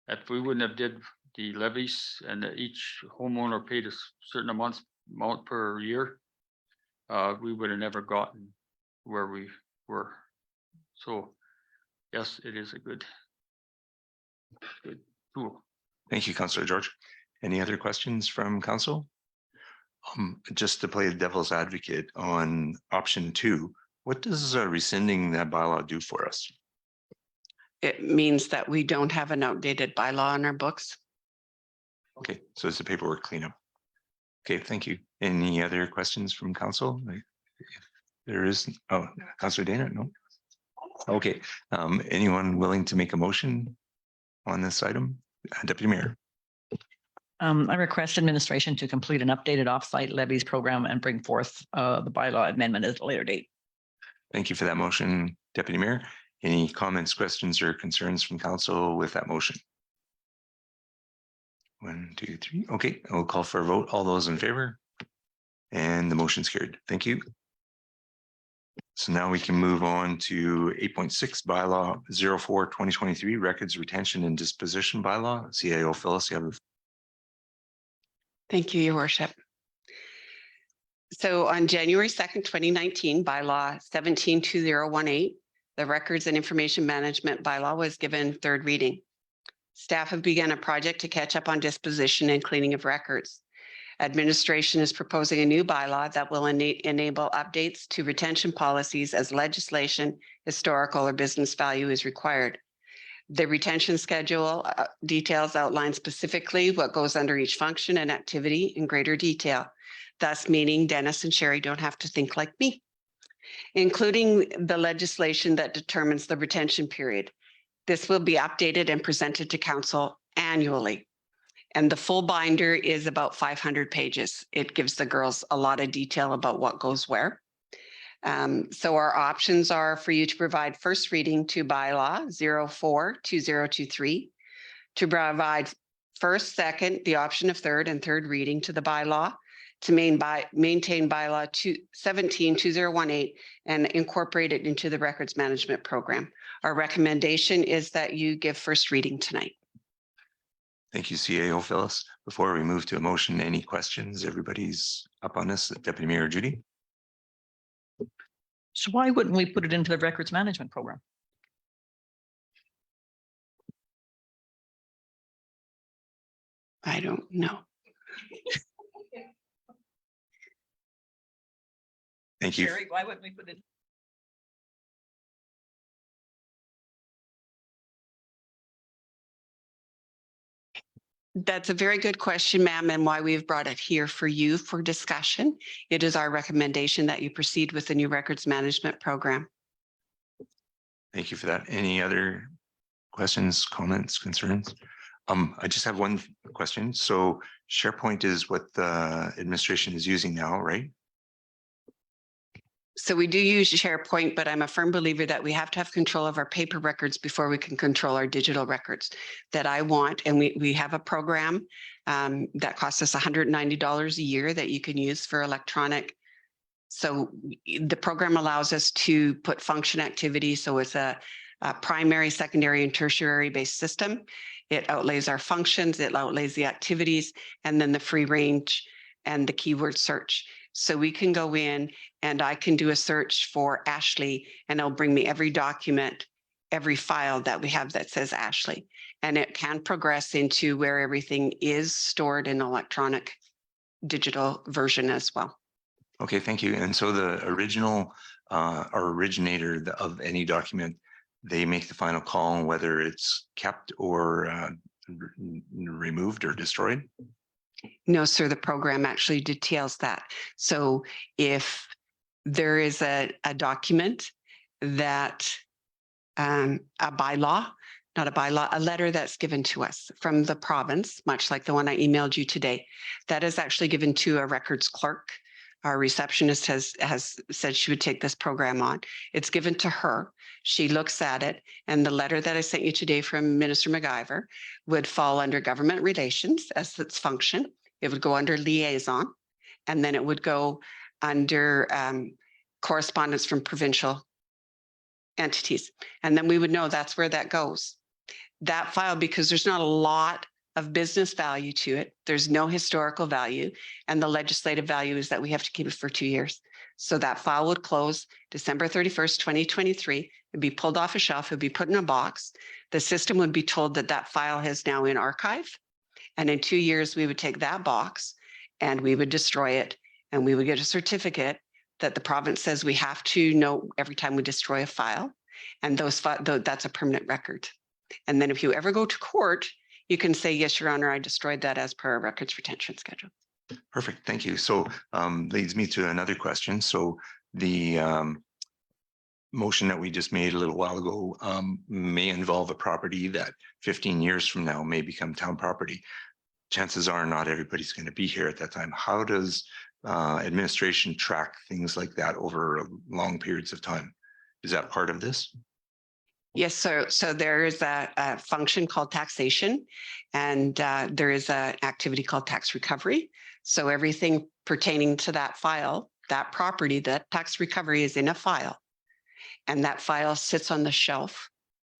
E: if we wouldn't have did the levies and each homeowner paid a certain amount per year, we would have never gotten where we were. So yes, it is a good tool.
A: Thank you, Councillor George. Any other questions from council? Just to play the devil's advocate on option 2, what does rescinding that bylaw do for us?
C: It means that we don't have an outdated bylaw on our books.
A: Okay, so it's a paperwork cleanup. Okay, thank you. Any other questions from council? If there is, oh, Councillor Dana, no? Okay, anyone willing to make a motion on this item? Deputy Mayor.
B: I request administration to complete an updated offsite levies program and bring forth the bylaw amendment at a later date.
A: Thank you for that motion, Deputy Mayor. Any comments, questions, or concerns from council with that motion? 1, 2, 3. Okay, I'll call for a vote. All those in favor? And the motion's carried. Thank you. So now we can move on to 8.6 bylaw 04/2023 records retention and disposition bylaw. CAO Phyllis, you have.
C: Thank you, Your Worship. So on January 2nd, 2019, bylaw 172018, the Records and Information Management bylaw was given third reading. Staff have begun a project to catch up on disposition and cleaning of records. Administration is proposing a new bylaw that will enable updates to retention policies as legislation, historical, or business value is required. The retention schedule details outline specifically what goes under each function and activity in greater detail, thus meaning Dennis and Sherry don't have to think like me, including the legislation that determines the retention period. This will be updated and presented to council annually. And the full binder is about 500 pages. It gives the girls a lot of detail about what goes where. So our options are for you to provide first reading to bylaw 042023, to provide first, second, the option of third and third reading to the bylaw, to maintain bylaw 172018 and incorporate it into the records management program. Our recommendation is that you give first reading tonight.
A: Thank you, CAO Phyllis. Before we move to a motion, any questions? Everybody's up on this. Deputy Mayor Judy?
B: So why wouldn't we put it into the records management program?
C: I don't know.
A: Thank you.
B: Sherry, why wouldn't we put it?
C: That's a very good question, ma'am, and why we've brought it here for you for discussion. It is our recommendation that you proceed with the new records management program.
A: Thank you for that. Any other questions, comments, concerns? I just have one question. So SharePoint is what the administration is using now, right?
C: So we do use SharePoint, but I'm a firm believer that we have to have control of our paper records before we can control our digital records that I want. And we have a program that costs us $190 a year that you can use for electronic. So the program allows us to put function activities. So it's a primary, secondary, and tertiary based system. It outlays our functions, it outlays the activities, and then the free range and the keyword search. So we can go in and I can do a search for Ashley and it'll bring me every document, every file that we have that says Ashley. And it can progress into where everything is stored in electronic digital version as well.
A: Okay, thank you. And so the original or originator of any document, they make the final call whether it's kept or removed or destroyed?
C: No, sir, the program actually details that. So if there is a document that a bylaw, not a bylaw, a letter that's given to us from the province, much like the one I emailed you today, that is actually given to a records clerk. Our receptionist has said she would take this program on. It's given to her. She looks at it, and the letter that I sent you today from Minister MacIver would fall under government relations as its function. It would go under liaison, and then it would go under correspondence from provincial entities. And then we would know that's where that goes. That file, because there's not a lot of business value to it, there's no historical value, and the legislative value is that we have to keep it for 2 years. So that file would close December 31st, 2023. It'd be pulled off a shelf, it'd be put in a box. The system would be told that that file is now in archive. And in 2 years, we would take that box and we would destroy it. And we would get a certificate that the province says we have to know every time we destroy a file. And that's a permanent record. And then if you ever go to court, you can say, yes, Your Honor, I destroyed that as per our records retention schedule.
A: Perfect, thank you. So leads me to another question. So the motion that we just made a little while ago may involve a property that 15 years from now may become town property. Chances are not everybody's going to be here at that time. How does administration track things like that over long periods of time? Is that part of this?
C: Yes, so there is a function called taxation, and there is an activity called tax recovery. So everything pertaining to that file, that property, that tax recovery is in a file. And that file sits on the shelf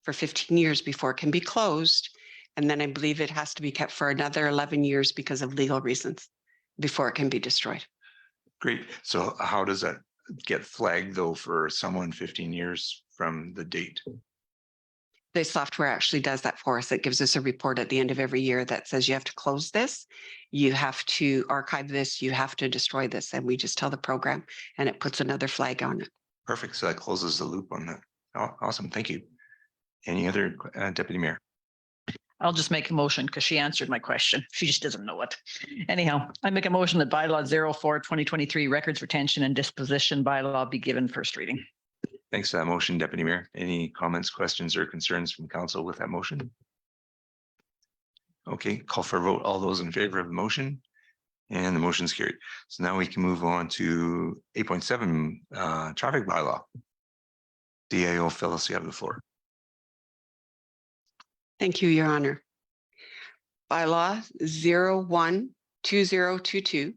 C: for 15 years before it can be closed. And then I believe it has to be kept for another 11 years because of legal reasons before it can be destroyed.
A: Great. So how does that get flagged though for someone 15 years from the date?
C: The software actually does that for us. It gives us a report at the end of every year that says you have to close this, you have to archive this, you have to destroy this. And we just tell the program and it puts another flag on it.
A: Perfect. So that closes the loop on that. Awesome. Thank you. Any other Deputy Mayor?
B: I'll just make a motion because she answered my question. She just doesn't know it. Anyhow, I make a motion that bylaw 04/2023 records retention and disposition bylaw be given first reading.
A: Thanks for that motion, Deputy Mayor. Any comments, questions, or concerns from council with that motion? Okay, call for a vote. All those in favor of the motion? And the motion's carried. So now we can move on to 8.7 traffic bylaw. DAO Phyllis, you have the floor.
C: Thank you, Your Honor. Bylaw 012022,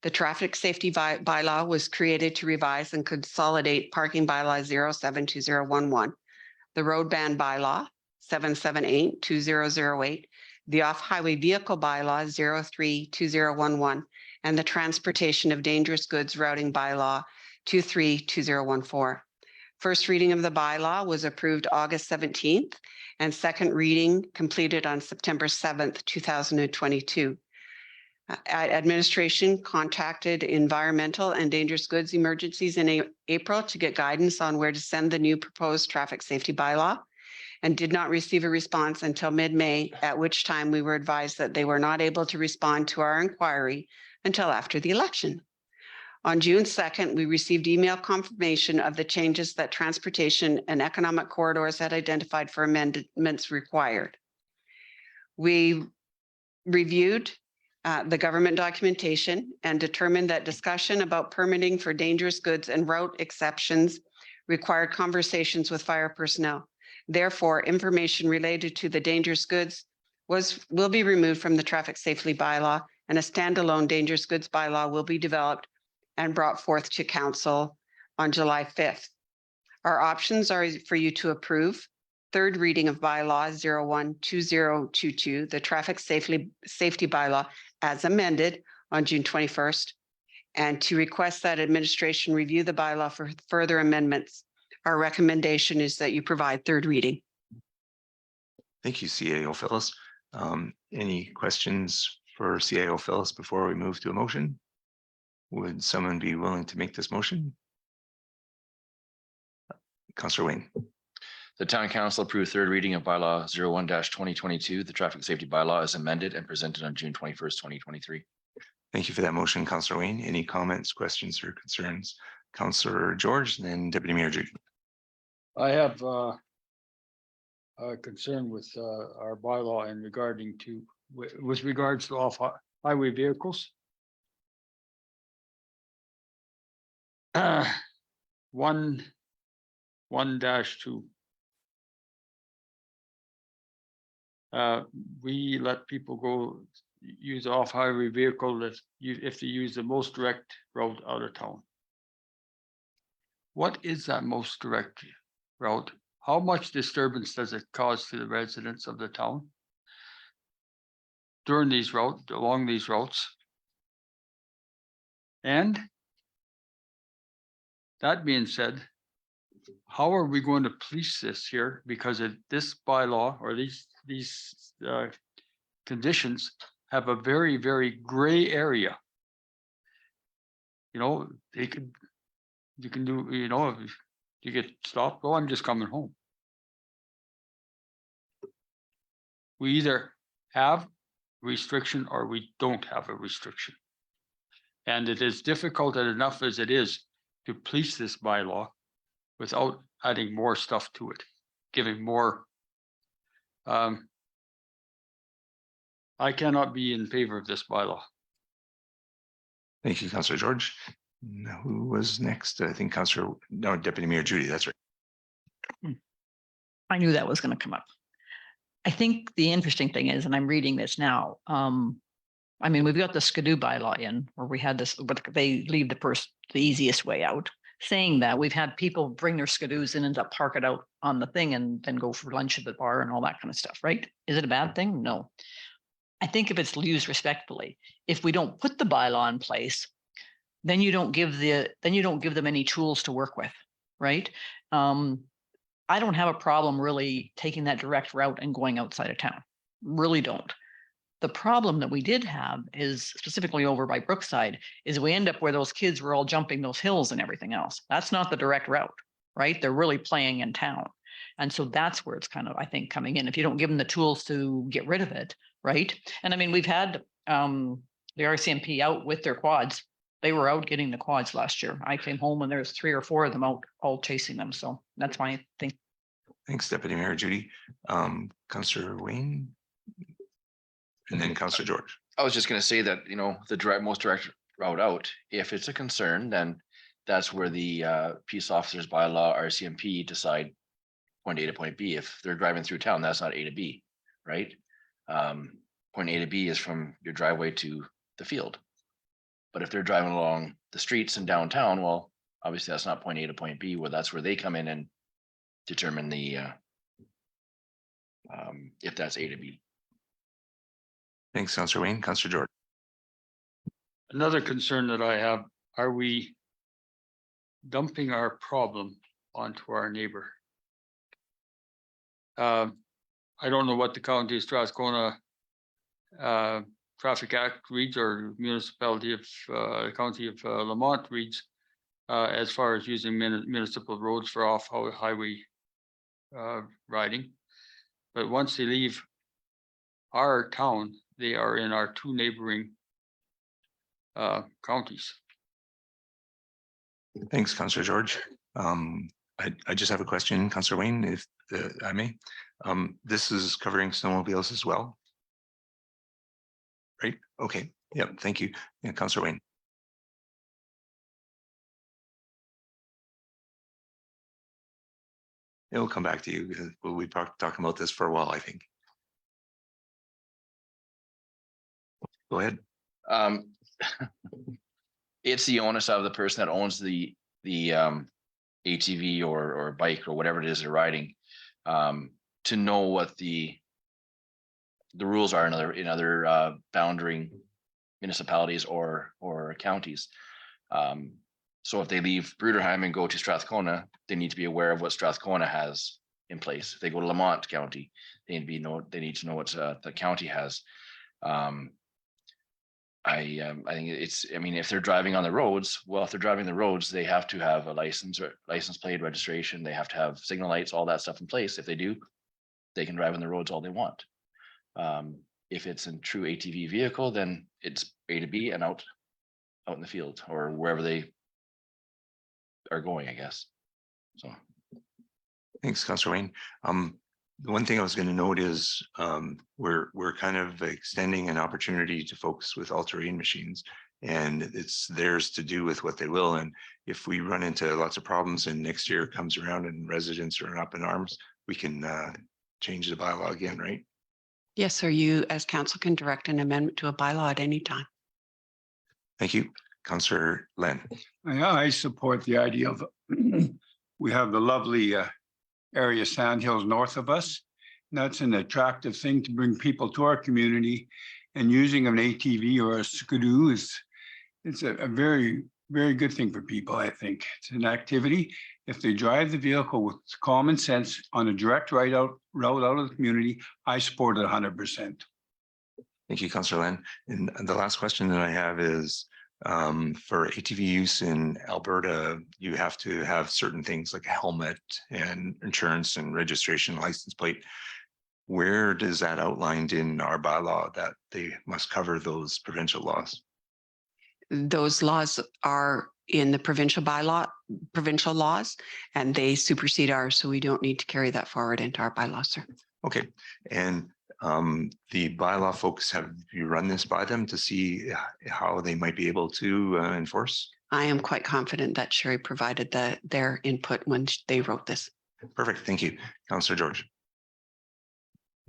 C: the traffic safety bylaw was created to revise and consolidate parking bylaw 072011, the road ban bylaw 7782008, the off-highway vehicle bylaw 032011, and the transportation of dangerous goods routing bylaw 232014. First reading of the bylaw was approved August 17th and second reading completed on September 7th, 2022. Administration contacted environmental and dangerous goods emergencies in April to get guidance on where to send the new proposed traffic safety bylaw and did not receive a response until mid-May, at which time we were advised that they were not able to respond to our inquiry until after the election. On June 2nd, we received email confirmation of the changes that transportation and economic corridors had identified for amendments required. We reviewed the government documentation and determined that discussion about permitting for dangerous goods and route exceptions required conversations with fire personnel. Therefore, information related to the dangerous goods will be removed from the traffic safety bylaw, and a standalone dangerous goods bylaw will be developed and brought forth to council on July 5th. Our options are for you to approve third reading of bylaw 012022, the traffic safety bylaw as amended on June 21st, and to request that administration review the bylaw for further amendments. Our recommendation is that you provide third reading.
A: Thank you, CAO Phyllis. Any questions for CAO Phyllis before we move to a motion? Would someone be willing to make this motion? Councillor Wayne.
F: The town council approved third reading of bylaw 01-2022, the traffic safety bylaw is amended and presented on June 21st, 2023.
A: Thank you for that motion, Councillor Wayne. Any comments, questions, or concerns? Councillor George, then Deputy Mayor Judy.
E: I have a concern with our bylaw in regarding to with regards to off-highway vehicles. 1-2. We let people go use off-highway vehicle that if they use the most direct route out of town. What is that most direct route? How much disturbance does it cause to the residents of the town during these routes, along these routes? And that being said, how are we going to police this here? Because this bylaw or these conditions have a very, very gray area. You know, you can do, you know, if you get stopped, oh, I'm just coming home. We either have restriction or we don't have a restriction. And it is difficult enough as it is to police this bylaw without adding more stuff to it, giving more. I cannot be in favor of this bylaw.
A: Thank you, Councillor George. Now, who was next? I think Deputy Mayor Judy, that's right.
B: I knew that was going to come up. I think the interesting thing is, and I'm reading this now, I mean, we've got the Skidoo bylaw in where we had this, but they leave the easiest way out. Saying that, we've had people bring their Skidoos in and park it out on the thing and then go for lunch at the bar and all that kind of stuff, right? Is it a bad thing? No. I think if it's used respectfully, if we don't put the bylaw in place, then you don't give them any tools to work with, right? I don't have a problem really taking that direct route and going outside of town. Really don't. The problem that we did have is specifically over by Brookside is we end up where those kids were all jumping those hills and everything else. That's not the direct route, right? They're really playing in town. And so that's where it's kind of, I think, coming in. If you don't give them the tools to get rid of it, right? And I mean, we've had the RCMP out with their quads. They were out getting the quads last year. I came home and there's 3 or 4 of them out all chasing them. So that's why I think.
A: Thanks, Deputy Mayor Judy. Councillor Wayne. And then Councillor George.
F: I was just gonna say that, you know, the most direct route out, if it's a concern, then that's where the peace officers bylaw, RCMP decide point A to point B. If they're driving through town, that's not A to B, right? Point A to B is from your driveway to the field. But if they're driving along the streets in downtown, well, obviously that's not point A to point B, well, that's where they come in and determine the if that's A to B.
A: Thanks, Councillor Wayne. Councillor George.
E: Another concern that I have, are we dumping our problem onto our neighbor? I don't know what the county of Strathcona Traffic Act reads or municipality of county of Lamont reads as far as using municipal roads for off highway riding. But once they leave our town, they are in our 2 neighboring counties.
A: Thanks, Councillor George. I just have a question, Councillor Wayne, if I may. This is covering snowmobiles as well. Right? Okay. Yep. Thank you. Yeah, Councillor Wayne. It'll come back to you. We've talking about this for a while, I think. Go ahead.
F: It's the onus of the person that owns the ATV or bike or whatever it is they're riding, to know what the rules are in other boundary municipalities or counties. So if they leave Bruderheim and go to Strathcona, they need to be aware of what Strathcona has in place. If they go to Lamont County, they need to know what the county has. I think I mean, if they're driving on the roads, well, if they're driving the roads, they have to have a license or license plate registration. They have to have signal lights, all that stuff in place. If they do, they can drive on the roads all they want. If it's a true ATV vehicle, then it's A to B and out in the field or wherever they are going, I guess. So.
A: Thanks, Councillor Wayne. The one thing I was going to note is we're kind of extending an opportunity to folks with all-terrain machines, and it's theirs to do with what they will. And if we run into lots of problems and next year comes around and residents are up in arms, we can change the bylaw again, right?
C: Yes, or you as council can direct an amendment to a bylaw at any time.
A: Thank you. Councillor Len.
G: Yeah, I support the idea of, we have the lovely area Sandhills north of us. And that's an attractive thing to bring people to our community, and using an ATV or a skidoo it's a very, very good thing for people, I think. It's an activity. If they drive the vehicle with common sense on a direct route out of the community, I support it 100%.
A: Thank you, Councillor Len. And the last question that I have is, for ATV use in Alberta, you have to have certain things like a helmet and insurance and registration license plate. Where does that outlined in our bylaw that they must cover those provincial laws?
C: Those laws are in the provincial laws, and they supersede ours, so we don't need to carry that forward into our bylaws, sir.
A: Okay, and the bylaw folks, have you run this by them to see how they might be able to enforce?
C: I am quite confident that Sherry provided their input when they wrote this.
A: Perfect, thank you. Councillor George.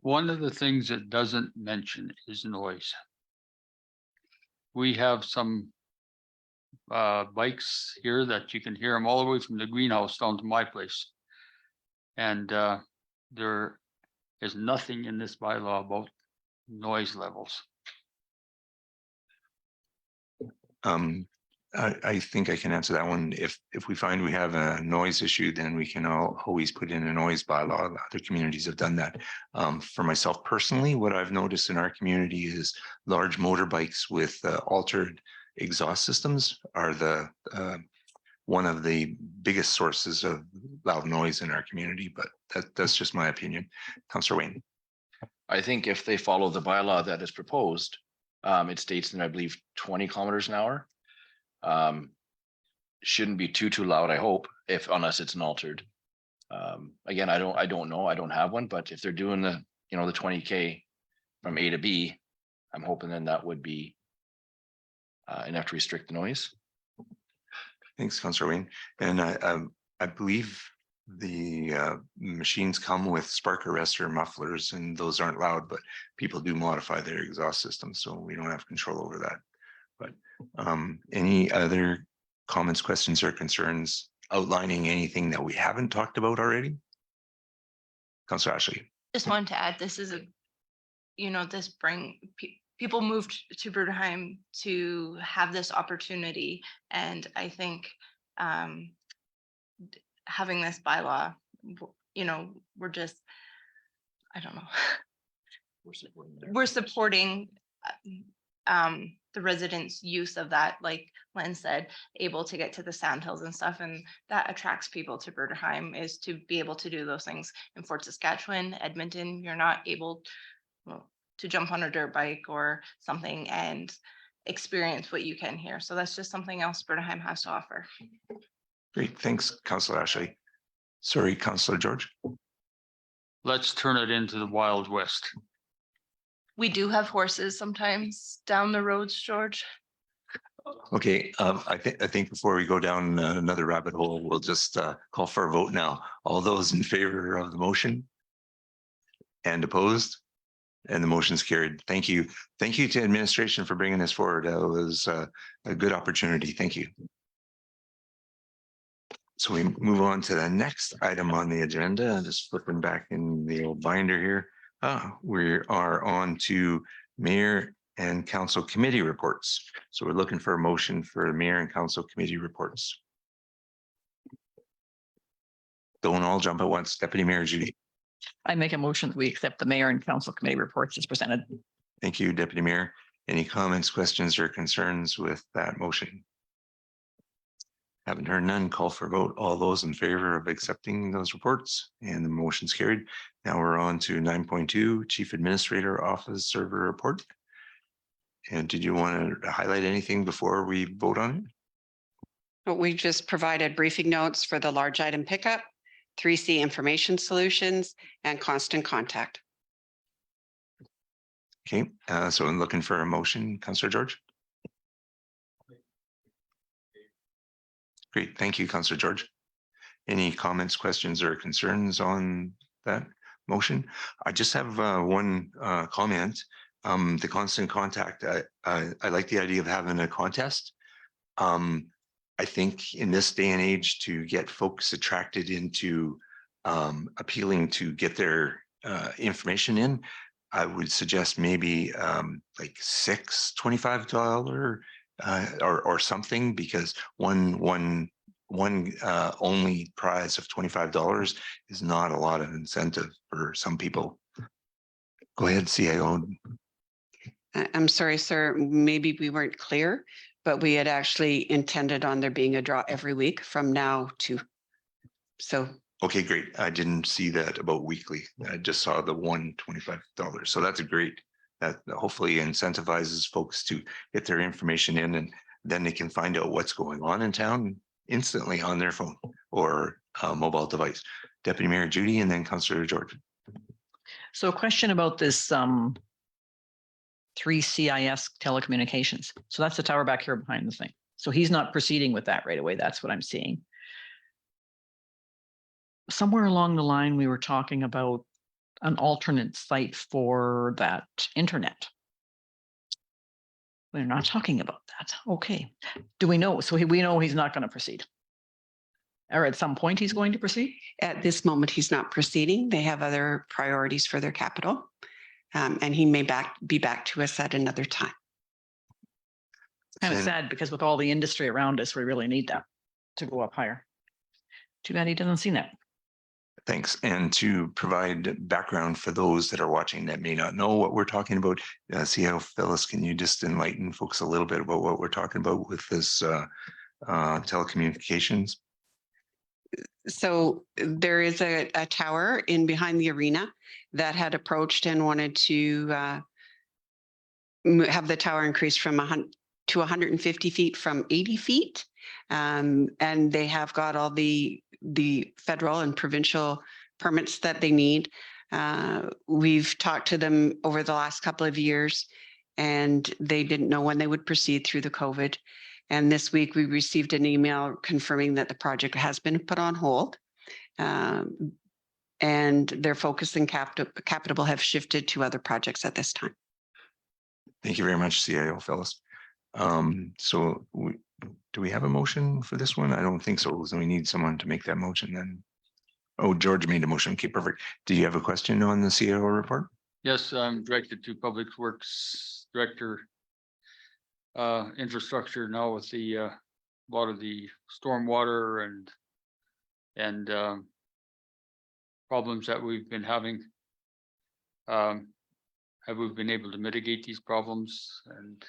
E: One of the things it doesn't mention is noise. We have some bikes here that you can hear them all the way from the greenhouse down to my place. And there is nothing in this bylaw about noise levels.
A: I think I can answer that one. If we find we have a noise issue, then we can always put in a noise bylaw. Other communities have done that. For myself personally, what I've noticed in our community is large motorbikes with altered exhaust systems are the one of the biggest sources of loud noise in our community, but that's just my opinion. Councillor Wayne.
F: I think if they follow the bylaw that is proposed, it states that I believe 20 kilometers an hour. Shouldn't be too loud, I hope, unless it's an altered. Again, I don't know, I don't have one, but if they're doing the 20K from A to B, I'm hoping then that would be enough to restrict the noise.
A: Thanks, Councillor Wayne. And I believe the machines come with spark arrestor mufflers, and those aren't loud, but people do modify their exhaust system, so we don't have control over that. But any other comments, questions, or concerns outlining anything that we haven't talked about already? Councillor Ashley.
D: Just wanted to add, this is this people moved to Bruderheim to have this opportunity. And I think having this bylaw, we're just, I don't know. We're supporting the residents' use of that, like Len said, able to get to the sandhills and stuff, and that attracts people to Bruderheim, is to be able to do those things. In Fort Saskatchewan, Edmonton, you're not able to jump on a dirt bike or something and experience what you can here. So that's just something else Bruderheim has to offer.
A: Great, thanks, Councillor Ashley. Sorry, Councillor George.
E: Let's turn it into the Wild West.
D: We do have horses sometimes down the roads, George.
A: Okay, I think before we go down another rabbit hole, we'll just call for a vote now. All those in favor of the motion? And opposed? And the motion's carried. Thank you. Thank you to administration for bringing this forward. That was a good opportunity. Thank you. So we move on to the next item on the agenda. Just flipping back in the old binder here. We are on to Mayor and Council Committee reports. So we're looking for a motion for Mayor and Council Committee reports. Don't all jump at once. Deputy Mayor Judy.
B: I make a motion that we accept the mayor and council committee reports as presented.
A: Thank you, Deputy Mayor. Any comments, questions, or concerns with that motion? Haven't heard none. Call for a vote. All those in favor of accepting those reports, and the motion's carried. Now we're on to 9.2 Chief Administrator Office Server Report. And did you want to highlight anything before we vote on it?
C: But we just provided briefing notes for the large item pickup, 3C information solutions, and constant contact.
A: Okay, so I'm looking for a motion, Councillor George. Great, thank you, Councillor George. Any comments, questions, or concerns on that motion? I just have one comment. The constant contact, I like the idea of having a contest. I think in this day and age, to get folks attracted into appealing to get their information in, I would suggest maybe like $6 $25 or something, because one only prize of $25 is not a lot of incentive for some people. Go ahead, CIO.
C: I'm sorry, sir, maybe we weren't clear, but we had actually intended on there being a draw every week from now to. So.
A: Okay, great. I didn't see that about weekly. I just saw the $125. So that's great. That hopefully incentivizes folks to get their information in, and then they can find out what's going on in town instantly on their phone or mobile device. Deputy Mayor Judy, and then Councillor George.
B: So a question about this 3CIS telecommunications. So that's the tower back here behind the thing. So he's not proceeding with that right away. That's what I'm seeing. Somewhere along the line, we were talking about an alternate site for that internet. We're not talking about that. Okay. Do we know? So we know he's not going to proceed. Or at some point he's going to proceed?
C: At this moment, he's not proceeding. They have other priorities for their capital. And he may be back to us at another time.
B: Kind of
A: And-
B: sad because with all the industry around us, we really need that to go up higher. Too bad he doesn't see that.
A: Thanks. And to provide background for those that are watching that may not know what we're talking about, CIO Phyllis, can you just enlighten folks a little bit about what we're talking about with this telecommunications?
C: So there is a tower in behind the arena that had approached and wanted to have the tower increased from 100 to 150 feet from 80 feet. And they have got all the federal and provincial permits that they need. We've talked to them over the last couple of years, and they didn't know when they would proceed through the COVID. And this week we received an email confirming that the project has been put on hold. And their focus and capital have shifted to other projects at this time.
A: Thank you very much, CIO Phyllis. So do we have a motion for this one? I don't think so. So we need someone to make that motion then. Oh, George made a motion. Okay, perfect. Do you have a question on the CIO report?
E: Yes, I'm directed to Public Works Director. Infrastructure now with the a lot of the stormwater and problems that we've been having. Have we been able to mitigate these problems? And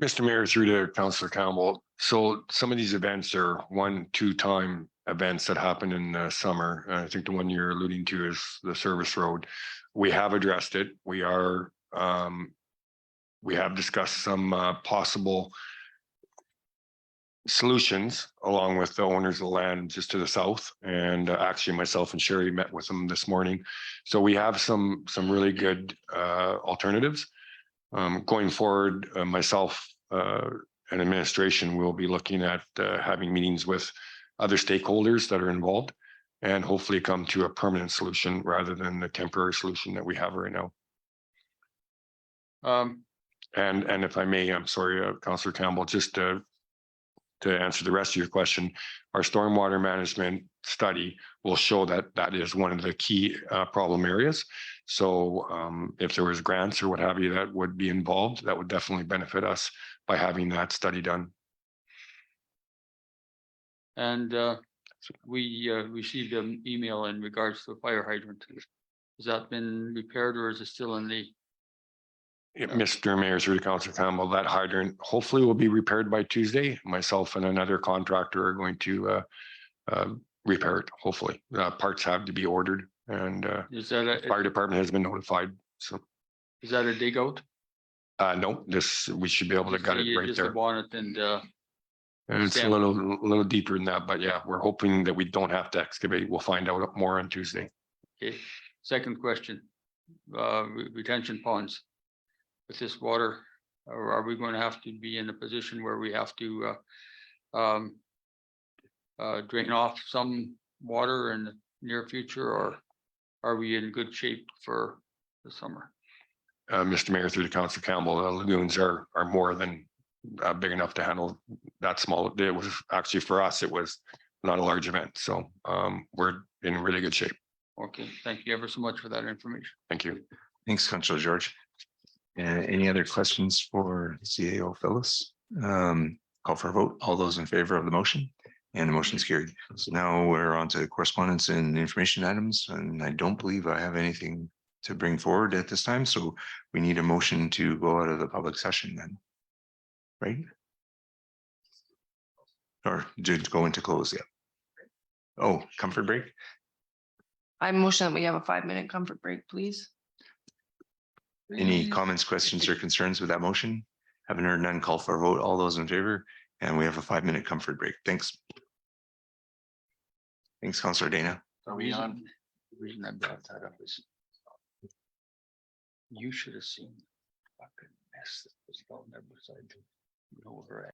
I: Mr. Mayor, through to Councillor Campbell. So some of these events are 1-2 time events that happen in the summer. I think the one you're alluding to is the service road. We have addressed it. We have discussed some possible solutions along with the owners of the land just to the south. And actually myself and Sherry met with them this morning. So we have some really good alternatives. Going forward, myself and administration will be looking at having meetings with other stakeholders that are involved and hopefully come to a permanent solution rather than the temporary solution that we have right now. And if I may, I'm sorry, Councillor Campbell, just to answer the rest of your question, our stormwater management study will show that that is one of the key problem areas. So if there was grants or what have you that would be involved, that would definitely benefit us by having that study done.
E: and we received an email in regards to a fire hydrant. Has that been repaired or is it still in the?
I: Mr. Mayor, through to Councillor Campbell, that hydrant hopefully will be repaired by Tuesday. Myself and another contractor are going to repair it, hopefully. Parts have to be ordered and
E: Is that
I: the fire department has been notified. So
E: is that a dig out?
I: no, we should be able to gut it right
E: Just the
I: there.
E: bonnet and
I: And it's a
E: stamp.
I: little deeper than that, but yeah, we're hoping that we don't have to excavate. We'll find out more on Tuesday.
E: Okay, second question, retention ponds. With this water, or are we going to have to be in a position where we have to drain off some water in the near future, or are we in good shape for the summer?
I: Mr. Mayor, through to Councillor Campbell, the lagoons are more than big enough to handle that small. It was actually for us, it was not a large event. So we're in really good shape.
E: Okay, thank you ever so much for that information.
I: Thank you.
A: Thanks, Councillor George. Any other questions for CAO Phyllis? Call for a vote. All those in favor of the motion? And the motion is carried. So now we're on to correspondence and information items, and I don't believe I have anything to bring forward at this time. So we need a motion to go out of the public session then. Right? Or to go into close, yeah. Oh, comfort break?
D: I motion that we have a 5-minute comfort break, please.
A: Any comments, questions, or concerns with that motion? Haven't heard none. Call for a vote. All those in favor? And we have a 5-minute comfort break. Thanks. Thanks, Councillor Dana.
F: Are we on?
E: The reason I brought that up is you should have seen the fucking mess that was down there beside you know where I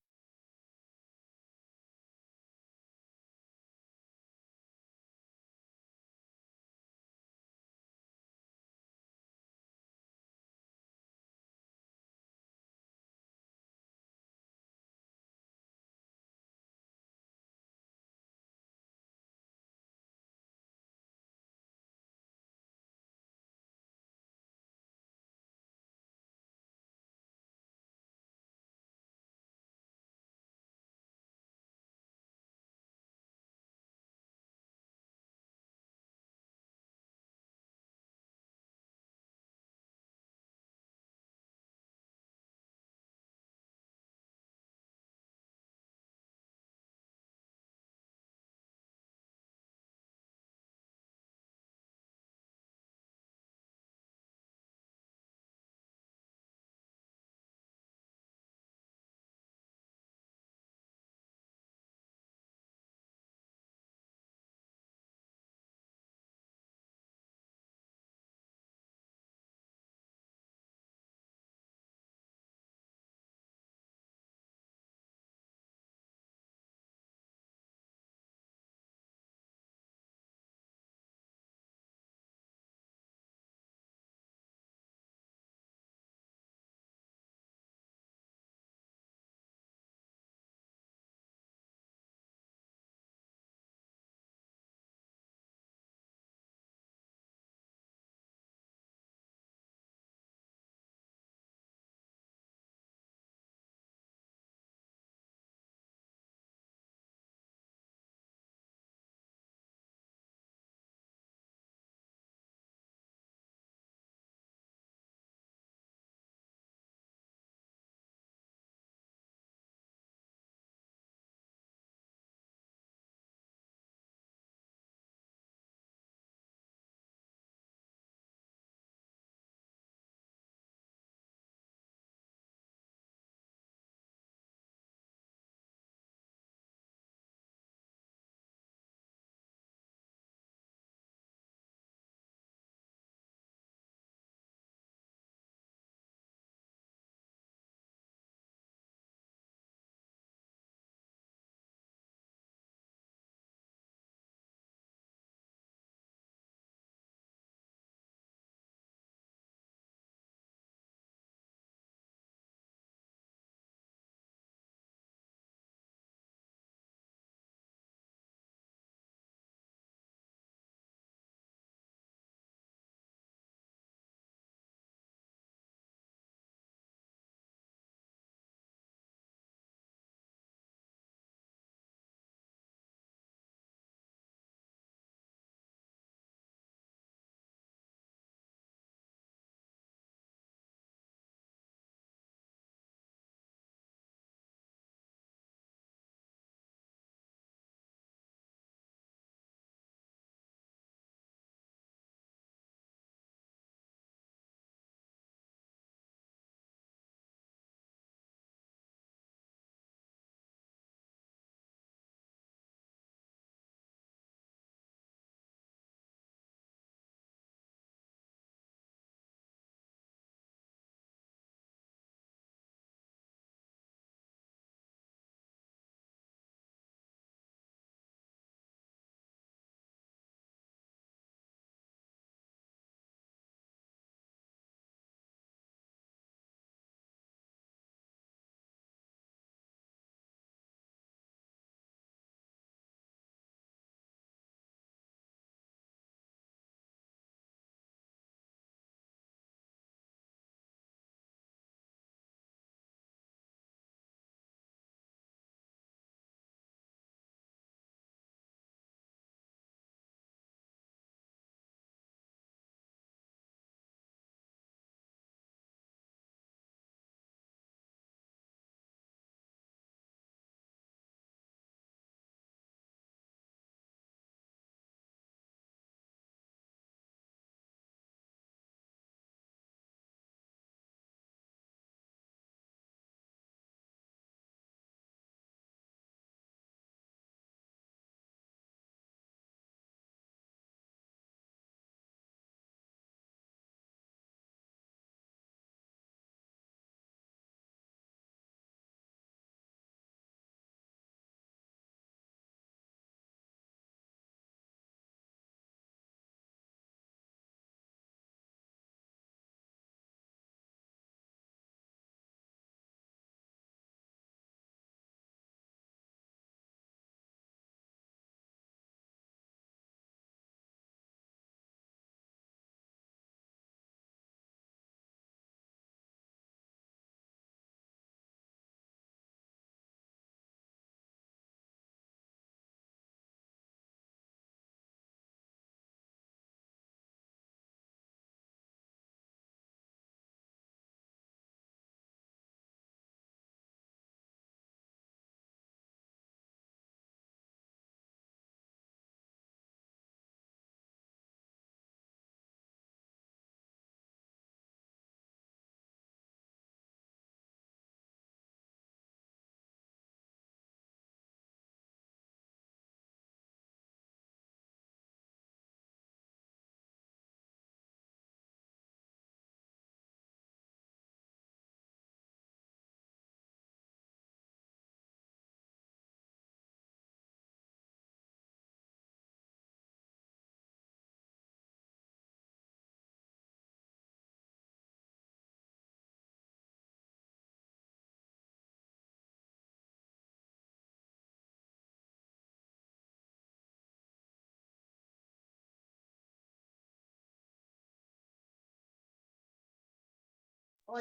F: All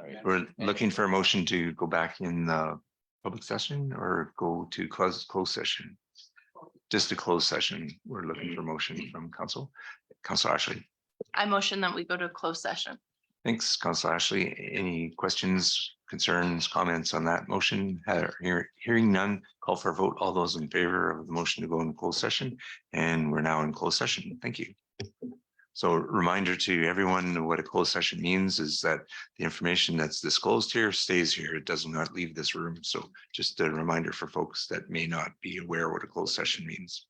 F: right.
A: We're looking for a motion to go back in the public session or go to closed session. Just a closed session. We're looking for motion from council. Council Ashley.
D: I motion that we go to closed session.
A: Thanks, Council Ashley. Any questions, concerns, comments on that motion? Hearing none, call for a vote. All those in favor of the motion to go into closed session, and we're now in closed session. Thank you. So reminder to everyone, what a closed session means is that the information that's disclosed here stays here. It does not leave this room. So just a reminder for folks that may not be aware what a closed session means.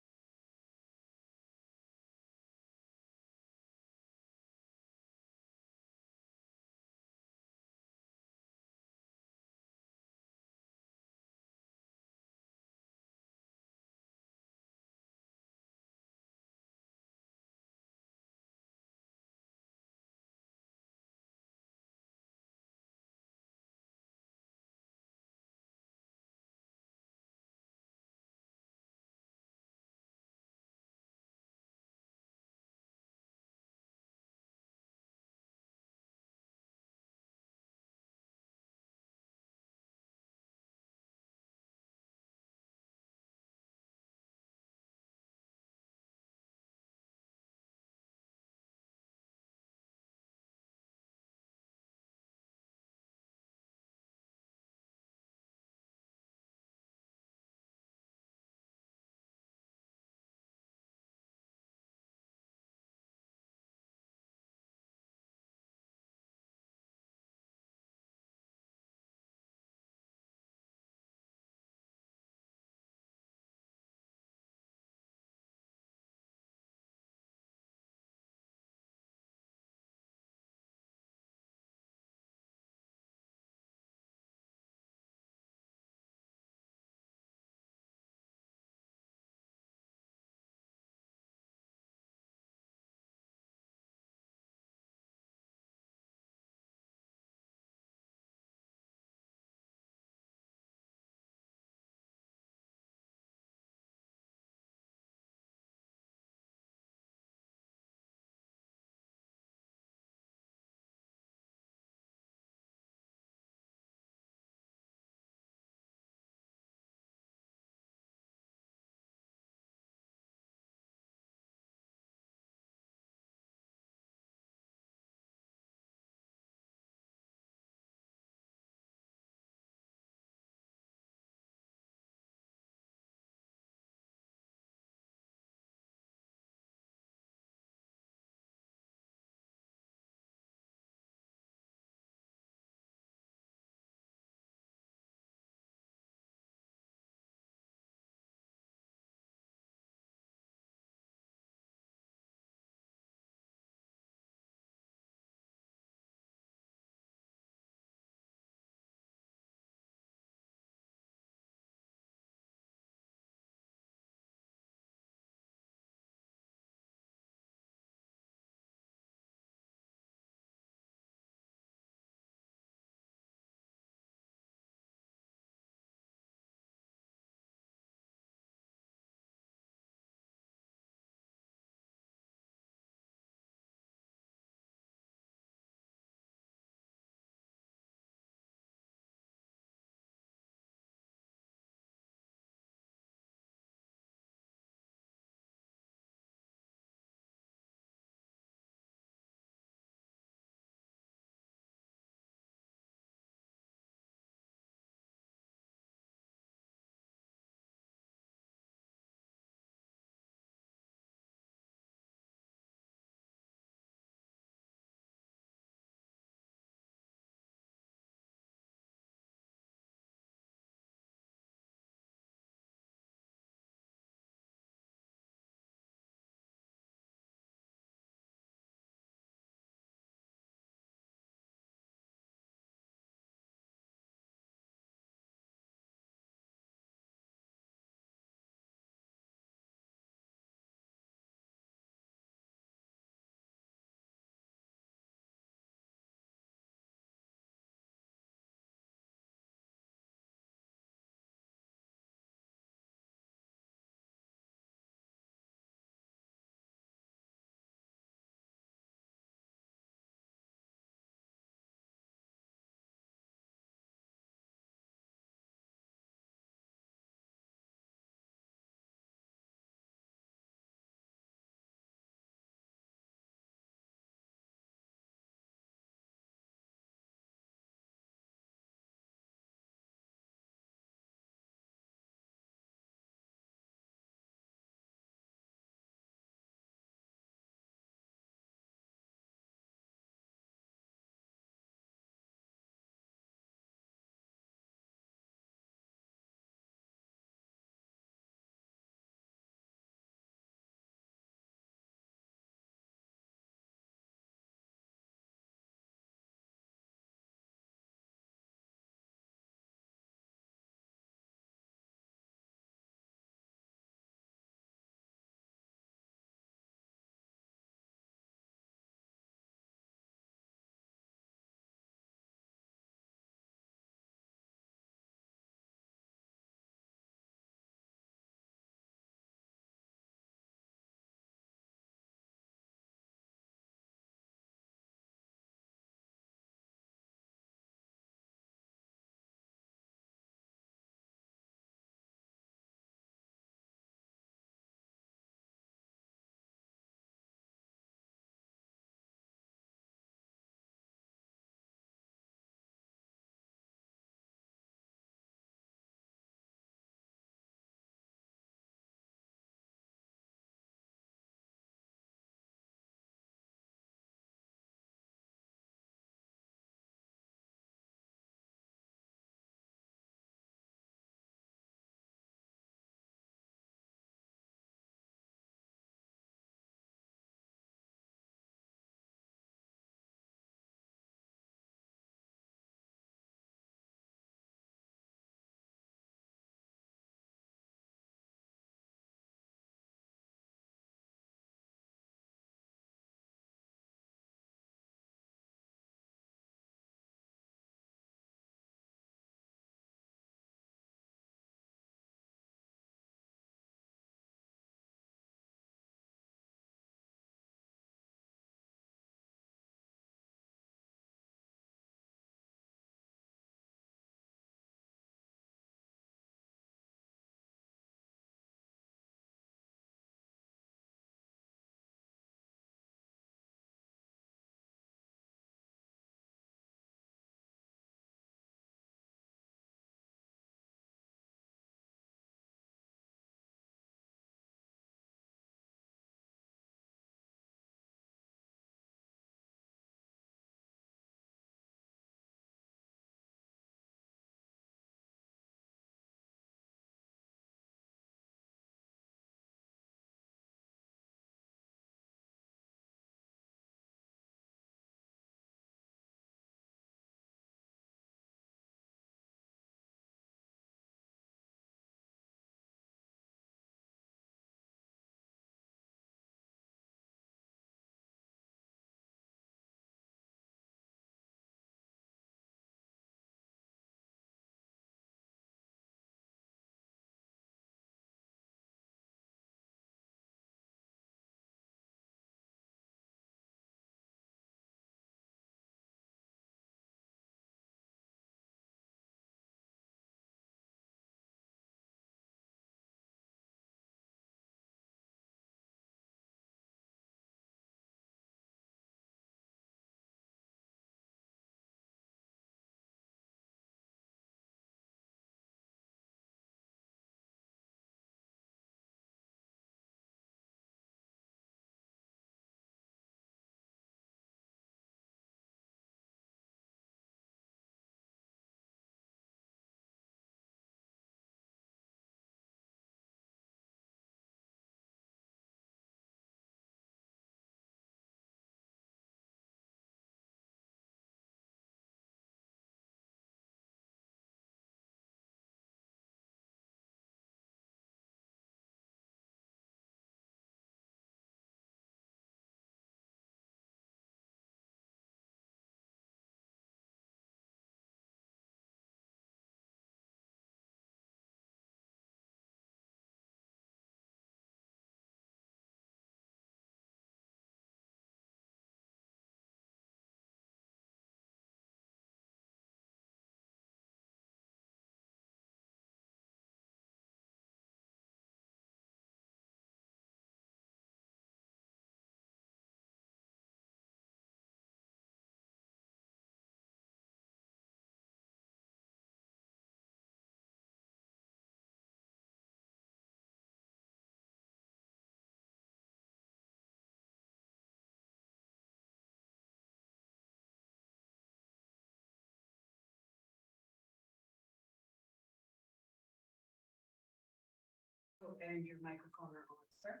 H: And your microphone are on, sir.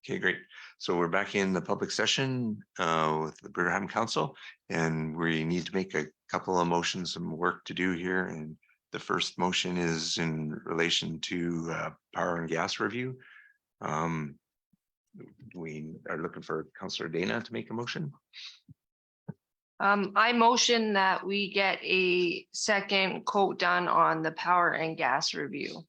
A: Okay, great. So we're back in the public session with the Bruderheim Council, and we need to make a couple of motions, some work to do here. And the first motion is in relation to power and gas review. We are looking for Councillor Dana to make a motion.
D: I motion that we get a second quote done on the power and gas review.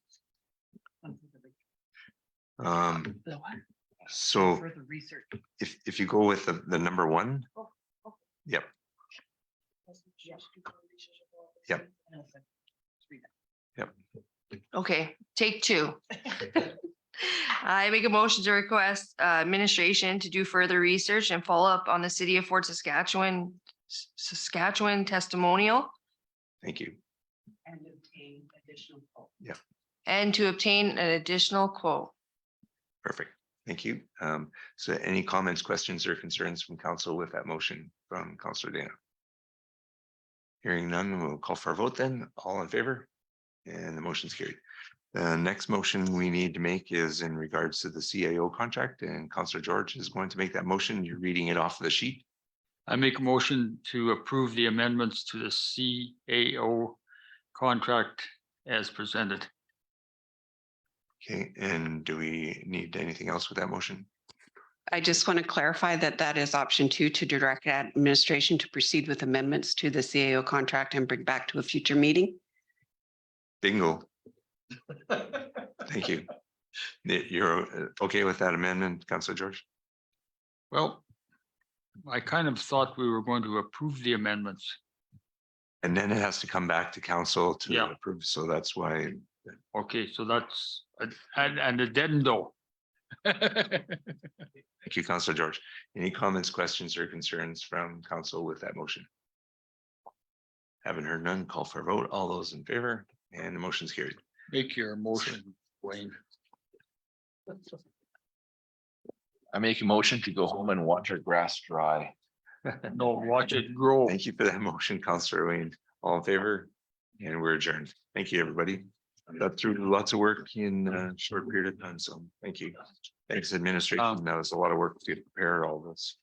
A: So
B: Further research.
A: if you go with the number one, yep, Yep.
D: Okay, take two. I make a motion to request administration to do further research and follow up on the city of Fort Saskatchewan, testimonial
A: thank you.
H: And obtain additional.
D: and to obtain an additional quote.
A: Perfect. Thank you. So any comments, questions, or concerns from council with that motion from Councillor Dana? Hearing none, we'll call for a vote then. All in favor? And the motion's carried. The next motion we need to make is in regards to the CAO contract, and Councillor George is going to make that motion. You're reading it off the sheet.
E: I make a motion to approve the amendments to the CAO contract as presented.
A: Okay, and do we need anything else with that motion?
C: I just want to clarify that that is option 2, to direct administration to proceed with amendments to the CAO contract and bring back to a future meeting.
A: Bingo. Thank you. You're okay with that amendment, Councillor George?
E: Well, I kind of thought we were going to approve the amendments.
A: And then it has to come back to council to
E: Yeah.
A: approve. So that's why.
E: Okay, so that's an addendum.
A: Thank you, Councillor George. Any comments, questions, or concerns from council with that motion? Haven't heard none. Call for a vote. All those in favor, and the motion's carried.
E: Make your motion, Wayne.
F: I make a motion to go home and watch our grass dry.
E: No, watch it grow.
A: Thank you for that motion, Councillor Wayne. All in favor? And we're adjourned. Thank you, everybody. Got through lots of work in a short period of time, so thank you. Thanks, administration. That was a lot of work to prepare all this.